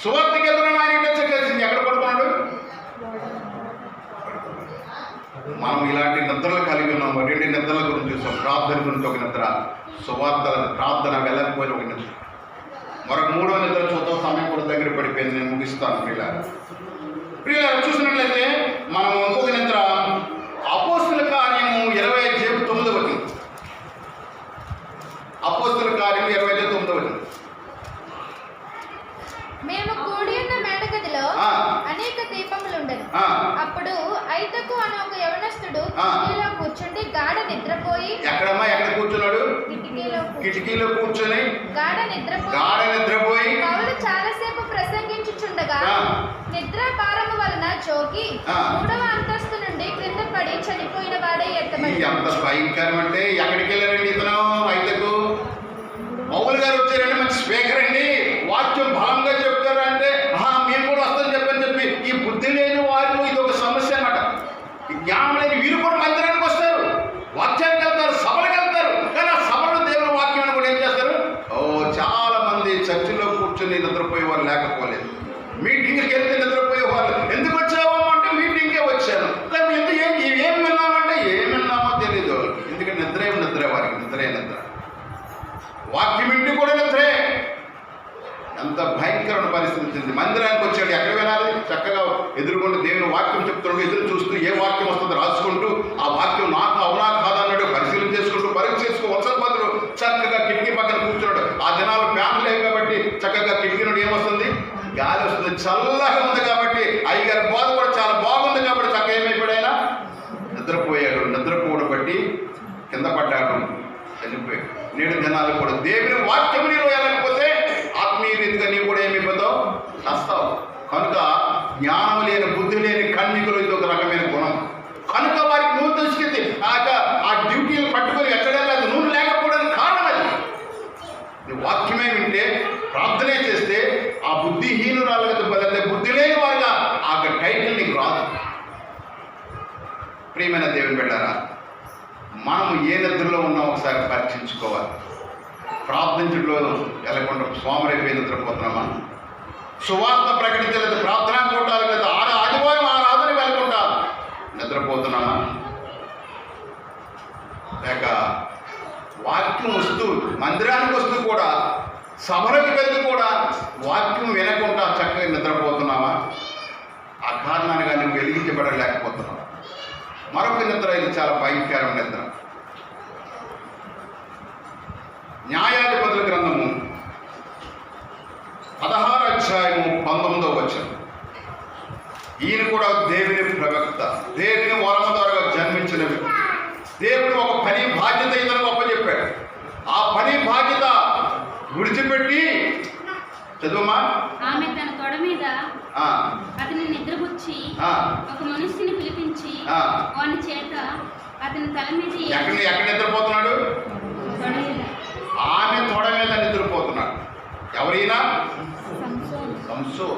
సువార్తకి వెళ్తున్నాను ఆయన ఎక్కడ పడుకున్నాడు? మనం ఇలాంటి నిద్రలు కలిగి ఉన్నాం. 2 నిద్రల గురించి చూసాం. ప్రార్థన గురించి ఒక నిద్ర, సువార్తల ప్రార్థన వెళ్ళకపోయిన ఒక నిద్ర. మరొక 3వ నిద్ర చూద్దాం. సమయం కూడా దగ్గర పడిపోయింది, నేను ముగిస్తాను. ప్రియులారా చూసినట్లయితే మనం ఇంకొక నిద్ర అపోస్తుల కార్యము 20:9. అపోస్తుల కార్యము 20:9. మేము కూడి ఉన్న మేడగదిలో అనేక దీపములు ఉండేవి. అప్పుడు ఐతకు అనే ఒక యవనస్తుడు కిటికీలో కూర్చుండి గాఢ నిద్రపోయి. ఎక్కడమ్మా? ఎక్కడ కూర్చున్నాడు? కిటికీలో కూర్చొని గాఢ నిద్రపోయి పౌలు చాలాసేపు ప్రసంగించుచుండగా నిద్ర భారము వలన చోకి 3వ అంతస్తు నుండి క్రింద పడి చనిపోయిన వాడే ఎత్తబడి. ఎంత భయంకరం అంటే ఎక్కడికి వెళ్ళారండి ఇతను? ఐతకు పౌలు గారు వచ్చారండి, మంచి స్పీకర్ అండి, వాక్యం బలంగా చెప్తారు అంటే మేము కూడా వస్తామని చెప్పి ఈ బుద్ధి లేని వారు ఇది ఒక సమస్య అన్నమాట. ఈ జ్ఞానం లేని వీరు కూడా మందిరానికి వస్తారు, వాక్యానికి వెళ్తారు, సభలకు వెళ్తారు, కానీ ఆ సభలో దేవుని వాక్యాన్ని కూడా ఏం చేస్తారు? చాలా మంది చర్చిలో కూర్చొని నిద్రపోయేవారు లేకపోలేదు, మీటింగ్కి వెళ్తే నిద్రపోయేవారు. ఎందుకు చదువుకుంటూ దేవుని వాక్యం చెప్తుంటూ ఎదురు చూస్తూ ఏ వాక్యం వస్తుందో రాసుకుంటూ ఆ వాక్యం నాకు అవునా కాదా అన్నాడు పరిశీలన చేసుకుంటూ పరీక్ష చేసుకో వర్షం బదులు చక్కగా కిటికీ పక్కన కూర్చున్నాడు. ఆ దినాలు ఫ్యాన్ లేవు కాబట్టి చక్కగా కిటికీ నుండి ఏమొస్తుంది, గాలి వస్తుంది, చల్లగా ఉంది కాబట్టి అయ్యగారి బోధ కూడా చాలా బాగుంది కాబట్టి చక్కగా ఏమైపోయాడు, ఆయన నిద్రపోయాడు. నిద్రపోవడం బట్టి కింద పడ్డాడు, చనిపోయాడు. నేడు దినాలు కూడా దేవుని వాక్యం నీలో వెళ్ళకపోతే ఆత్మీయ రీతిగా నీవు కూడా ఏమైపోతావు, చస్తావు. కనుక జ్ఞానం లేని బుద్ధి లేని కన్నికలు ఇది ఒక రకమైన గుణం. కనుక వారికి నూనె దొరికింది. ఆ డ్యూటీలు పట్టుకొని ఎక్కడే లేదు, నూనె లేకపోవడానికి కారణం అది. వాక్యమే వింటే ప్రార్థనే చేస్తే ఆ బుద్ధిహీనురాలుగా బలంటే బుద్ధి లేని వారుగా ఆ టైటిల్ నీకు రాదు. ప్రియమైన దేవుని బిడ్డారా, మనము ఏ నిద్రలో ఉన్నాం ఒకసారి పరీక్షించుకోవాలి. ప్రార్థించడంలో వెళ్ళకుండా సోమరైపోయి నిద్రపోతున్నామా, సువార్త ప్రకటించలేదు, ప్రార్థనా కూటాలు లేదా ఆదివారం ఆరాధన వెళ్ళకుండా నిద్రపోతున్నామా, లేక వాక్యం వస్తూ మందిరానికి వస్తూ కూడా సభలకు వెళ్తూ కూడా వాక్యం వినకుండా చక్కగా నిద్రపోతున్నావా? ఆ కారణానికి నువ్వు వెలిగించబడలేకపోతున్నావు. మరొక నిద్ర, ఇది చాలా భయంకరమైన నిద్ర. న్యాయాధిపతుల గ్రంథము 16వ అధ్యాయము 19వ వచనం. ఈయన కూడా దేవుని ప్రవక్త, దేవుని వరమ ద్వారా జన్మించిన వ్యక్తి. దేవుడు ఒక పని బాధ్యత ఇతను అప్పచెప్పాడు. ఆ పని బాధ్యత విడిచిపెట్టి చదువమ్మా, ఆమె తన తొడ మీద అతని నిద్రపుచ్చి ఒక మనుష్యుని పిలిపించి వాని చేత అతని తల మీద ఎక్కడ నిద్రపోతున్నాడు, ఆమె తొడ మీద నిద్రపోతున్నాడు. ఎవరైనా సంసోను,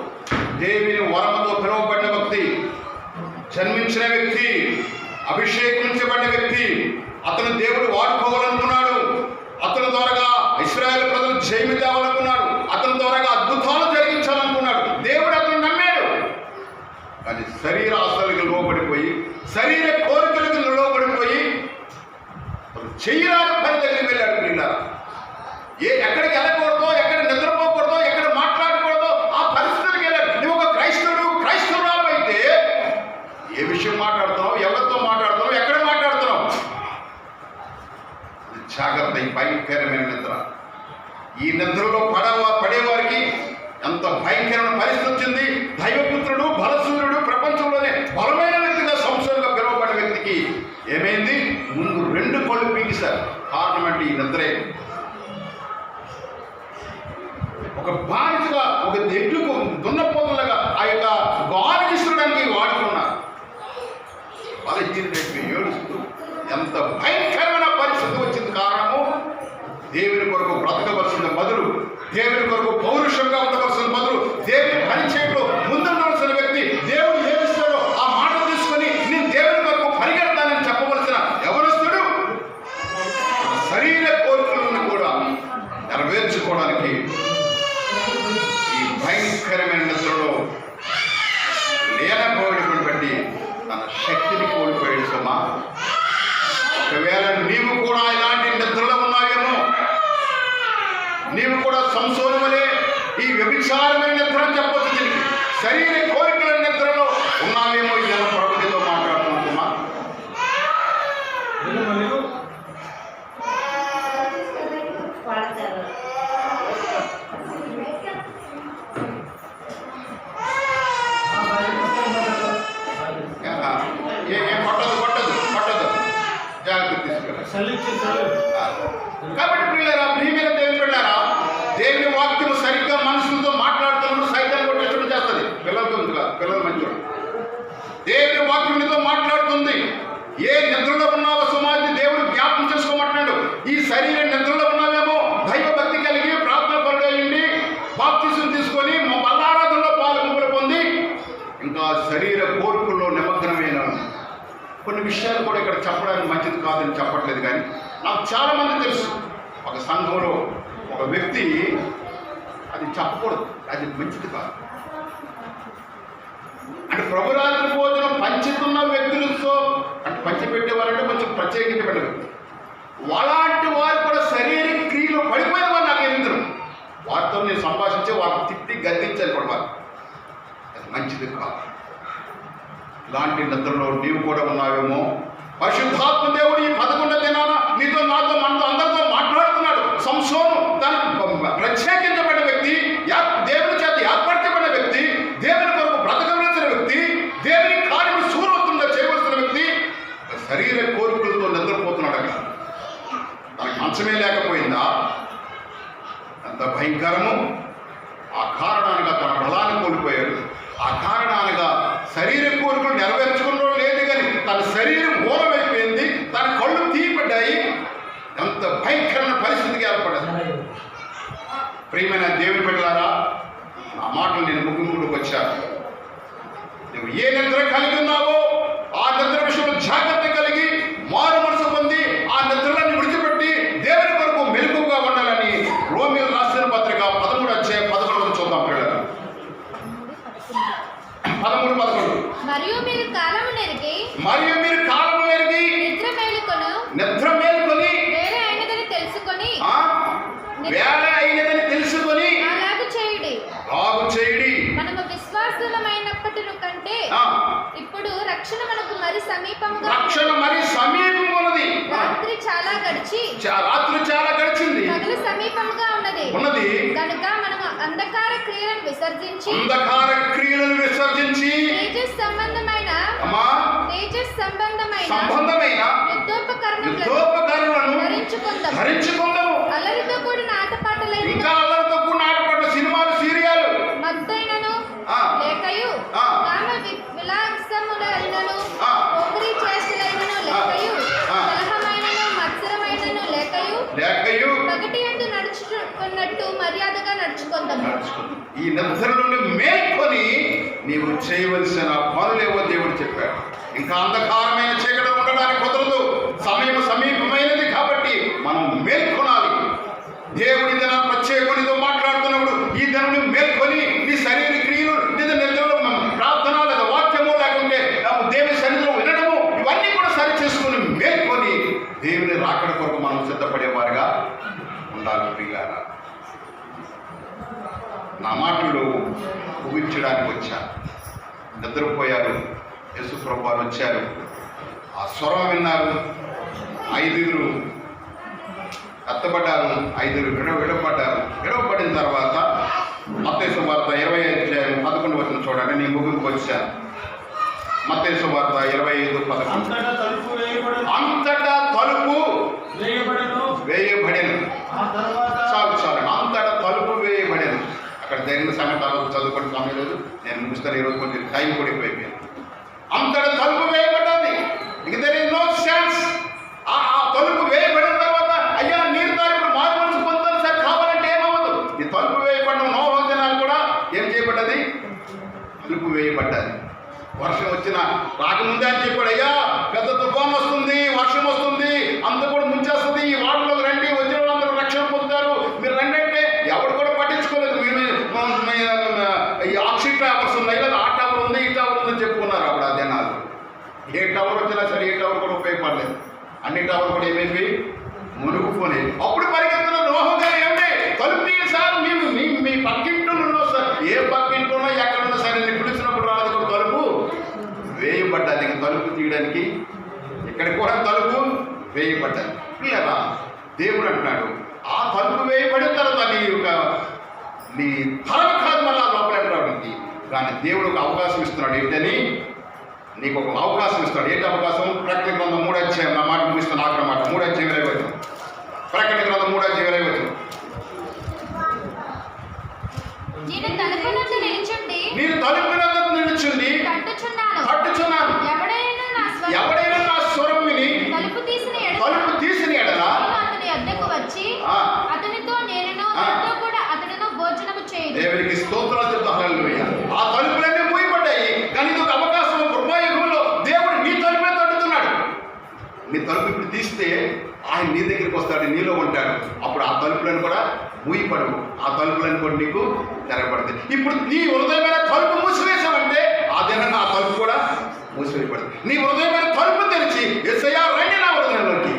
దేవుని వరమతో పిలువబడిన వ్యక్తి, జన్మించిన వ్యక్తి, అభిషేకించబడిన వ్యక్తి. అతను దేవుడు వాడుకోవాలనుకున్నాడు. అతని ద్వారా ఇశ్రాయేలు ప్రజలు జయము తేవాలనుకున్నాడు. అతని ద్వారా అద్భుతాలు జరిగించాలనుకున్నాడు. దేవుడు అతను నమ్మాడు. కానీ శరీర ఆశలకు లోబడిపోయి, శరీర కోరికలకు లోబడిపోయి చెయ్యరాని పని దగ్గరికి వెళ్ళాడు. పిల్లలు ఎక్కడికి వెళ్ళకూడదో, ఎక్కడ నిద్రపోకూడదో, ఎక్కడ మాట్లాడకూడదో ఆ పరిస్థితులకు వెళ్ళాడు. నువ్వు ఒక క్రైస్తవురాలు అయితే ఏ విషయం మాట్లాడుతున్నావు, ఎవరితో మాట్లాడుతున్నావు, ఎక్కడ మాట్లాడుతున్నావు? జాగ్రత్త. ఈ భయంకరమైన నిద్ర. ఈ నిద్రలో పడేవారికి ఎంత భయంకరమైన పరిస్థితి వచ్చింది. దైవపుత్రుడు, బలసూర్యుడు, ప్రపంచంలోనే బలమైన వ్యక్తిగా సంవత్సరంగా పిలువబడిన వ్యక్తికి ఏమైంది? ముందు 2 కళ్ళు పీకిసారు. కారణం అంటే ఈ నిద్రే. ఒక బానిసగా, ఒక ఎడ్లకు దున్నపోతులుగా ఆ యొక్క గాలి తీసుకోవడానికి వాడుకున్నారు. ఏడుస్తూ ఎంత భయంకరమైన పరిస్థితి వచ్చింది. కారణము దేవుని కొరకు బ్రతకవలసిన బదులు, దేవుని కొరకు పౌరుషంగా ఉండవలసిన బదులు, దేవుని పరిచయంలో ముందుండవలసిన వ్యక్తి దేవుడు ఏమిస్తాడో ఆ మాట తీసుకొని నేను దేవుని కొరకు పరిగెడతానని చెప్పవలసిన ఎవరొస్తాడు? శరీర కోరికలను కూడా నెరవేర్చుకోవడానికి ఈ భయంకరమైన నిద్రలో లేనపోవడం బట్టి తన శక్తిని కోల్పోయాడు. సుమా, ఒకవేళ నీవు కూడా ఇలాంటి నిద్రలో ఉన్నావేమో, నీవు కూడా సంసోను వలె ఈ వ్యభిచారమైన నిద్ర అని చెప్పొచ్చు. దీనికి శరీర కోరికల నిద్రలో ఉన్నావేమో. ఈ జన ప్రభుత్వంతో మాట్లాడుతున్నామా? పట్టదు జాగ్రత్త తీసుకెళ్ళాలి. కాబట్టి ప్రియులారా, ప్రియమైన దేవుని బిడ్డలారా, దేవుని వాక్యము సరిగ్గా మనుషులతో మాట్లాడుతున్నప్పుడు సైతం కొట్టేటట్టు చేస్తుంది. పిల్లలతో కాదు, పిల్లలు మంచివాడు. దేవుని వాక్యంతో మాట్లాడుతుంది. ఏ నిద్రలో ఉన్నావో సుమారు దేవుడు జ్ఞాపకం చేసుకోమంటున్నాడు. ఈ శరీర నిద్రలో ఉన్నావేమో, దైవభక్తి కలిగి ప్రార్థన పరుడయ్యండి, బాప్తిసం తీసుకొని బల్లారాధనలో పాల్గొన పొంది ఇంకా శరీర కోరికల్లో నిమగ్నమైన కొన్ని విషయాలు కూడా ఇక్కడ చెప్పడానికి మంచిది కాదని చెప్పట్లేదు. కానీ నాకు చాలామంది తెలుసు, ఒక సంఘంలో ఒక వ్యక్తి అది చెప్పకూడదు, అది మంచిది కాదు అంటే ప్రభురాత్రి భోజనం పంచుతున్న వ్యక్తులతో అంటే పంచిపెట్టేవారంటే కొంచెం ప్రత్యేకించబడ్డ వ్యక్తి. అలాంటి వారు కూడా శరీర క్రియలు పడిపోయిన వారు నాకు ఎందుకు వారితో నేను సంభాషించే వారిని తిట్టి గద్దించాలి కూడా వారు. అది మంచిది కాదు. లాంటి నిద్రలో నీవు కూడా ఉన్నావేమో. పరిశుద్ధాత్మ దేవుడు ఈ 11వ దినాన నీతో నాతో మనతో అందరితో మాట్లాడుతున్నాడు. సంసోను తన ప్రత్యేకించబడిన వ్యక్తి, దేవుని చేత ఏర్పరచబడిన వ్యక్తి, దేవుని కొరకు బ్రతకవలసిన వ్యక్తి, దేవుని కార్యము సూరవత్తంగా చేయవలసిన వ్యక్తి శరీర కోరికలతో నిద్రపోతున్నాడు. అక్కడ తనకి మంచమే లేకపోయిందా? అంత భయంకరము. ఆ కారణాలుగా తన బలాన్ని కోల్పోయాడు. ఆ కారణాలుగా శరీర కోరికలు నెరవేర్చుకున్నో లేదు, కానీ తన శరీరం మూలమైపోయింది, తన కళ్ళు తీయబడ్డాయి. ఎంత భయంకరమైన పరిస్థితికి ఏర్పడింది. ప్రియమైన దేవుని బిడ్డలారా, ఆ మాటలు నేను ముగింపులోకి వచ్చాను. నువ్వు ఏ నిద్ర కలిగి ఉన్నావో ఆ నిద్ర విషయంలో జాగ్రత్త కలిగి మారు మనసు పొంది ఆ నిద్రలను విడిచిపెట్టి దేవుని కొరకు మెలకువగా ఉండాలని రోమీయులకు రాసిన పత్రిక 13వ అధ్యాయం 11 చూద్దాం పిల్లలు. 13:11. మరియు మీరు కాలము నెరిగి నిద్ర మేలుకొని వేళ అయినదని తెలుసుకొని అలాగు చేయుడి. మనము విశ్వాసులమైనప్పటి కంటే ఇప్పుడు రక్షణ మనకు మరి సమీపముగా ఉన్నది. రాత్రి చాలా గడిచింది, పగలు సమీపముగా ఉన్నది కనుక మనము అంధకార క్రియలను విసర్జించి తేజస్ సంబంధమైన యుద్ధోపకరణములను ధరించుకుందాము. అల్లరితో కూడిన ఆటపాటలైన సినిమాలు, సీరియాలు మత్తైనను లేకయు కామ విలాసములైనను పోకిరీ చేష్టలైనను లేకయు కలహమైనను మత్సరమైనను లేకయు పగటి యందు నడుచుకున్నట్టు మర్యాదగా నడుచుకుందాము. ఈ నిద్ర నుండి మేల్కొని నీవు చేయవలసిన పనులేవో దేవుడు చెప్పాడు. ఇంకా అంధకారమైన చీకటి ఉండడానికి కుదరదు. సమయం సమీపమైనది కాబట్టి మనం మేల్కొనాలి. దేవుడి దిన ప్రత్యేకునితో మాట్లాడుతున్నప్పుడు ఈ దినం మేల్కొని నీ శరీర క్రియలు, నిద్రలో ప్రార్థన లేదా వాక్యము లేకుంటే దేవుని సన్నిధిలో వినడము, ఇవన్నీ కూడా సరి చేసుకుని మేల్కొని దేవుని రాకడ కొరకు మనం సిద్ధపడేవారుగా ఉండాలి. ప్రియులారా, నా మాటలు ముగించడానికి వచ్చాను. నిద్రపోయారు. యేసు ప్రభువు వారు వచ్చారు. ఆ స్వరం విన్నారు. 5 ఎత్తబడ్డారు, 5 విడవబడ్డారు. విడవబడిన తర్వాత మత్తయి సువార్త 25:11 చూడండి. నేను ముగింపుకు వచ్చాను. మత్తయి సువార్త 25:11. అంతటా తలుపు వేయబడెను. చాలు అంతటా తలుపు వేయబడెను. అక్కడ జరిగిన సంగతి చదువుకునే సమయం లేదు, నేను ముగిస్తాను. ఈరోజు కొంచెం టైం కూడా ఎక్కువైపోయింది. అంతటా తలుపు వేయబడ్డది. ఇక దెర్ ఇస్ నో ఛాన్స్. ఆ తలుపు వేయబడిన తర్వాత అయ్యా నీరు తారీఖు మారు మనసు పొందుతారు సార్ కావాలంటే ఏమవ్వదు. ఈ తలుపు వేయబడిన నోహ దినాలు కూడా ఏం చేయబడ్డది? తలుపు వేయబడ్డది. వర్షం వచ్చిన రాకముందే అని చెప్పాడు, అయ్యా పెద్ద తుఫాన్ వస్తుంది, వర్షం వస్తుంది, అంతా కూడా ముంచేస్తుంది, ఈ వాటిలోకి రండి, వచ్చిన వాళ్ళందరూ రక్షణ పొందుతారు, మీరు రండి అంటే ఎవరు కూడా పట్టించుకోలేదు. మీరు ఈ ఆక్సిజన్ టవర్స్ ఉన్నాయి కదా, ఆ టవర్ ఉంది, ఈ టవర్ ఉందని చెప్పుకున్నారు. అప్పుడు ఆ జనాలు ఏ టవర్ వచ్చినా సరే ఏ టవర్ కూడా ఉపయోగపడలేదు. అన్ని టవర్ కూడా ఏమైంది? మునుగుపోయి. అప్పుడు పరిగెత్తున్న నోహ గారు ఏమిటి? తలుపు తీయండి సార్, మేము మీ పక్కింట్లో ఉన్నాం సార్. ఏ పక్కింట్లో ఎక్కడున్నా సరే నేను పిలిచినప్పుడు రాదు కూడా తలుపు వేయబడ్డది. తలుపు తీయడానికి ఇక్కడ కూడా తలుపు వేయబడ్డది. లేదా దేవుడు అంటున్నాడు, ఆ తలుపు వేయబడిన తర్వాత నీ తలం కాదు మళ్ళీ లోపల రావడానికి. కానీ దేవుడు ఒక అవకాశం ఇస్తున్నాడు. ఏంటని? నీకు ఒక అవకాశం ఇస్తాడు. ఏంటి అవకాశం? ప్రకటన గ్రంథం 3వ అధ్యాయం. నా మాట ముగిస్తున్న ఆఖరి మాట. 3వ అధ్యాయం 20. ప్రకటన గ్రంథం 3వ అధ్యాయం 20. నేను తలుపునందు నిలుచుండి తట్టుచున్నాను. ఎవడైనా నా స్వరం విని తలుపు తీసిన ఎడల దేవునికి స్తోత్రాలు చెప్తాను. హల్లెలూయా. ఆ తలుపులన్నీ మూయబడ్డాయి, కానీ ఇది ఒక అవకాశం. కృపాయుగంలో దేవుడు నీ తలుపే తట్టుతున్నాడు. నీ తలుపు ఇప్పుడు తీస్తే ఆయన నీ దగ్గరికి వస్తాడు, నీలో ఉంటాడు. అప్పుడు ఆ తలుపులను కూడా మూయపడవు, ఆ తలుపులను కూడా నీకు తెరపడతాయి. ఇప్పుడు నీ హృదయమైన తలుపు మూసివేశామంటే ఆ దినంగా ఆ తలుపు కూడా మూసివేయబడుతుంది. నీ హృదయమైన తలుపు తెరిచి యేసయ్యా రండి నా హృదయంలోకి,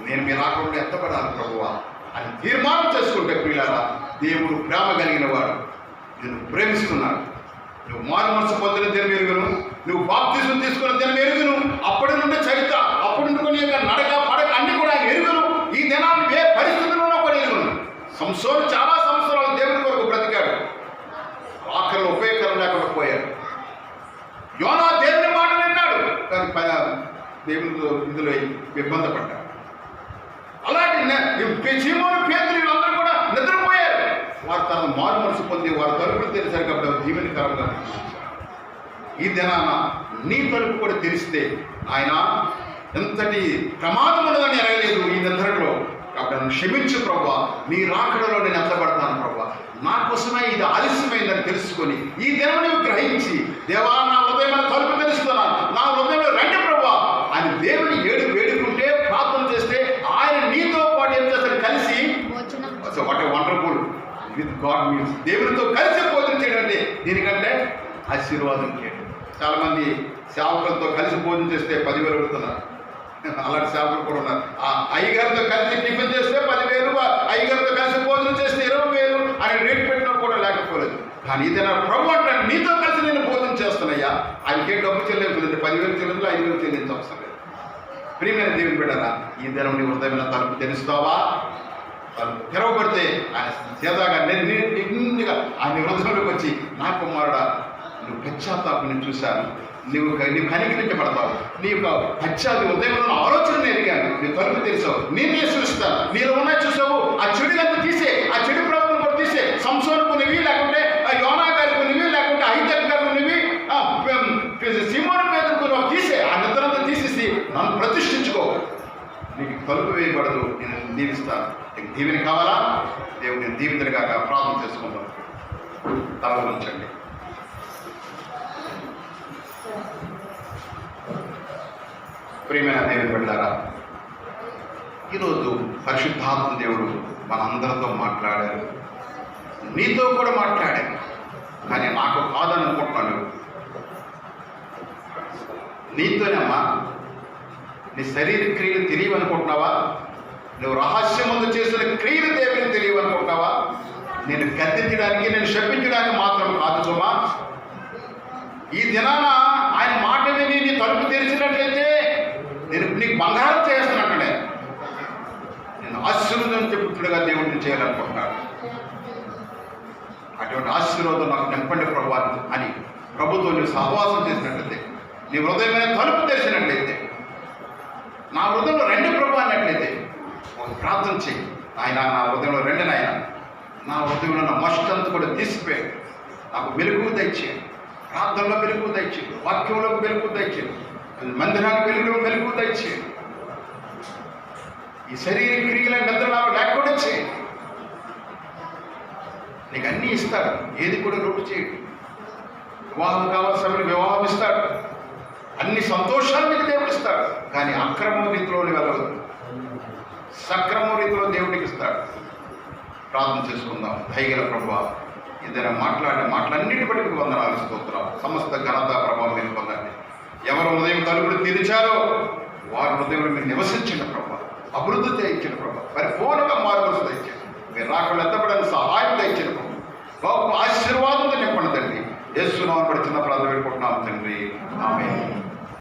నేను మీ రాకుండా ఎత్తపడాలి ప్రభువా అని తీర్మానం చేసుకుంటే ప్రియులారా, దేవుడు ప్రేమ కలిగిన వాడు. నేను ప్రేమిస్తున్నాడు. నువ్వు మారు మనసు పొందిన దేవుని నువ్వు బాప్తిజం తీసుకున్న దినం ఎరుగును, అప్పటి నుండి చరిత్ర, అప్పటి నుండి నీ యొక్క నడక పడక అన్ని కూడా ఎరుగును. ఈ దినాన్ని ఏ పరిస్థితుల్లోనూ కూడా ఎరుగును. సంసోను చాలా సంవత్సరాలు దేవుని కొరకు బ్రతికాడు, ఆఖరిలో ఉపయోగకరం లేకుండా పోయాడు. యోనా దేవుని మాట విన్నాడు, కానీ దేవునితో ఇందులో ఇబ్బంది పడ్డాడు. అలాంటి సీమోను, పేతురు వీళ్ళందరూ కూడా నిద్రపోయారు. వారు తన మారు మనసు పొంది వారు తలుపులు తెరిచారు కాబట్టి దీవెనకరంగా. ఈ దినాన నీ తలుపు కూడా తెరిస్తే ఆయన ఎంతటి ప్రమాదం ఉన్నదని ఎరగలేదు ఈ నిద్రలో. కాబట్టి నన్ను క్షమించు ప్రభువా, నీ రాకడలో నేను ఎత్తబడతాను ప్రభువా, నా కోసమే ఇది ఆలస్యమైందని తెలుసుకొని ఈ దినం నువ్వు గ్రహించి, దేవా నా హృదయం తలుపు తెరుస్తున్నాను, నా హృదయంలో రండి ప్రభువా అని దేవుని వేడుకుంటే, ప్రార్థన చేస్తే ఆయన నీతో పాటు ఏం చేస్తాడు, కలిసి what a wonderful with God means. దేవునితో కలిసి భోజనం చేయడం అంటే దీనికంటే ఆశీర్వాదం చేయడం. చాలామంది సేవకులతో కలిసి భోజనం చేస్తే 10,000 అడుగుతున్నారు. అలాంటి సేవకులు కూడా ఉన్నారు. ఆ అయ్యగారితో కలిసి టిఫిన్ చేస్తే 10,000, అయ్యగారితో కలిసి భోజనం చేస్తే 20,000 అని రేటు పెట్టినా కూడా లేకపోలేదు. కానీ ఇదేనా ప్రభు అంటే నీతో కలిసి నేను భోజనం చేస్తున్నాయ్యా, ఆయనకేం డబ్బు చెల్లించలేదు, 10,000 చెల్లించు, 5,000 చెల్లించవసరం లేదు. ప్రియమైన దేవుని బిడ్డరా, ఈ దినం నీ హృదయమైన తలుపు తెలుస్తావా? తలుపు తెరవబడితే ఆయన సీతాగా నిండుగా ఆయన హృదయంలోకి వచ్చి, నా కుమారుడా నువ్వు పశ్చాత్తాపం చూశాను, నువ్వు కనికరించబడతావు, నీ యొక్క పశ్చాత్త హృదయంలో ఆలోచన ఎరిగాను, నీ తలుపు తెలిసావు, నేనే చూస్తాను, నీలో ఉన్నాయి చూసావు, ఆ చెడుగంతా తీసే, ఆ చెడు ప్రభుత్వం కూడా తీసే. సంసోను కొనివి, లేకుంటే యోనా గారి కొనివి, లేకుంటే ఐదర్ గారి కొనివి, సీమోను పేతురు కొనివి తీసే, ఆ నిద్రంతా తీసేసి నన్ను ప్రతిష్ఠించుకో, నీకు తలుపు వేయబడదు, నేను దీవిస్తాను. నీకు దీవెన కావాలా? దేవుని దీవితలుగా ప్రార్థన చేసుకుందాం. తల ఉంచండి. ప్రియమైన దేవుని బిడ్డలారా, ఈరోజు పరిశుద్ధాత్మ దేవుడు మనందరితో మాట్లాడారు, నీతో కూడా మాట్లాడారు. కానీ నాకు కాదని అనుకుంటున్నాను, నీతోనేమ్మా. నీ శరీర క్రియలు తెలియవనుకుంటున్నావా? నువ్వు రహస్యం ముందు చేసిన క్రియలు దేవుని తెలియవనుకుంటున్నావా? నేను గద్దించడానికి, నేను శపించడానికి మాత్రం కాదు సుమా. ఈ దినాన ఆయన మాట విని నీ తలుపు తెరిచినట్లయితే నేను నీకు బంగారం చేస్తున్నట్టే. నేను ఆశీర్వాదం చెప్పుతుడుగా దేవుడిని చేయాలనుకుంటున్నాను. అటువంటి ఆశీర్వాదం నాకు నింపండి ప్రభు అని ప్రభుతో నువ్వు సహవాసం చేసినట్లయితే, నీ హృదయమైన తలుపు తెరిచినట్లయితే, నా హృదయంలో రెండు ప్రభు అన్నట్లయితే ఒక ప్రార్థన చేయి. ఆయన నా హృదయంలో రెండు, నాయన నా హృదయంలో నా మస్టంతా కూడా తీసిపోయాడు, నాకు వెలుగు దయచేయండి, ప్రార్థనలో వెలుగు దయచేయండి, వాక్యంలో వెలుగు దయచేయండి, మందిరానికి వెలుగు దయచేయండి, ఈ శరీర క్రియల నిద్ర నాకు లేకుండా చేయండి. నీకు అన్నీ ఇస్తాడు, ఏది కూడా లోటు చేయడు. వివాహం కావాల్సిన వివాహం ఇస్తాడు, అన్ని సంతోషాలు నీకు దేవుడు ఇస్తాడు. కానీ అక్రమ రీతిలోని వెళ్ళదు, సక్రమ రీతిలో దేవుడికి ఇస్తాడు. ప్రార్థన చేసుకుందాం. దయగల ప్రభువా, ఏదైనా మాటలన్నిటి బట్టి వందనాలు, స్తోత్రాలు, సమస్త ఘనత ప్రభావం మీరు పొందండి. ఎవరు ఉదయం తలుపులు తెరిచారో వారి హృదయంలో మీరు నివసించిన ప్రభావ, అభివృద్ధి తెచ్చిన ప్రభావ, పరిపూర్ణంగా మార్పులు తెచ్చారు. మీరు రాకుండా ఎత్తపడని సహాయం తెచ్చిన ప్రభావ, గొప్ప ఆశీర్వాదంతో నింపండి తండ్రి. యేసు నామమున చిన్న ప్రార్థన పెట్టుకుంటున్నాం తండ్రి, ఆమేన్.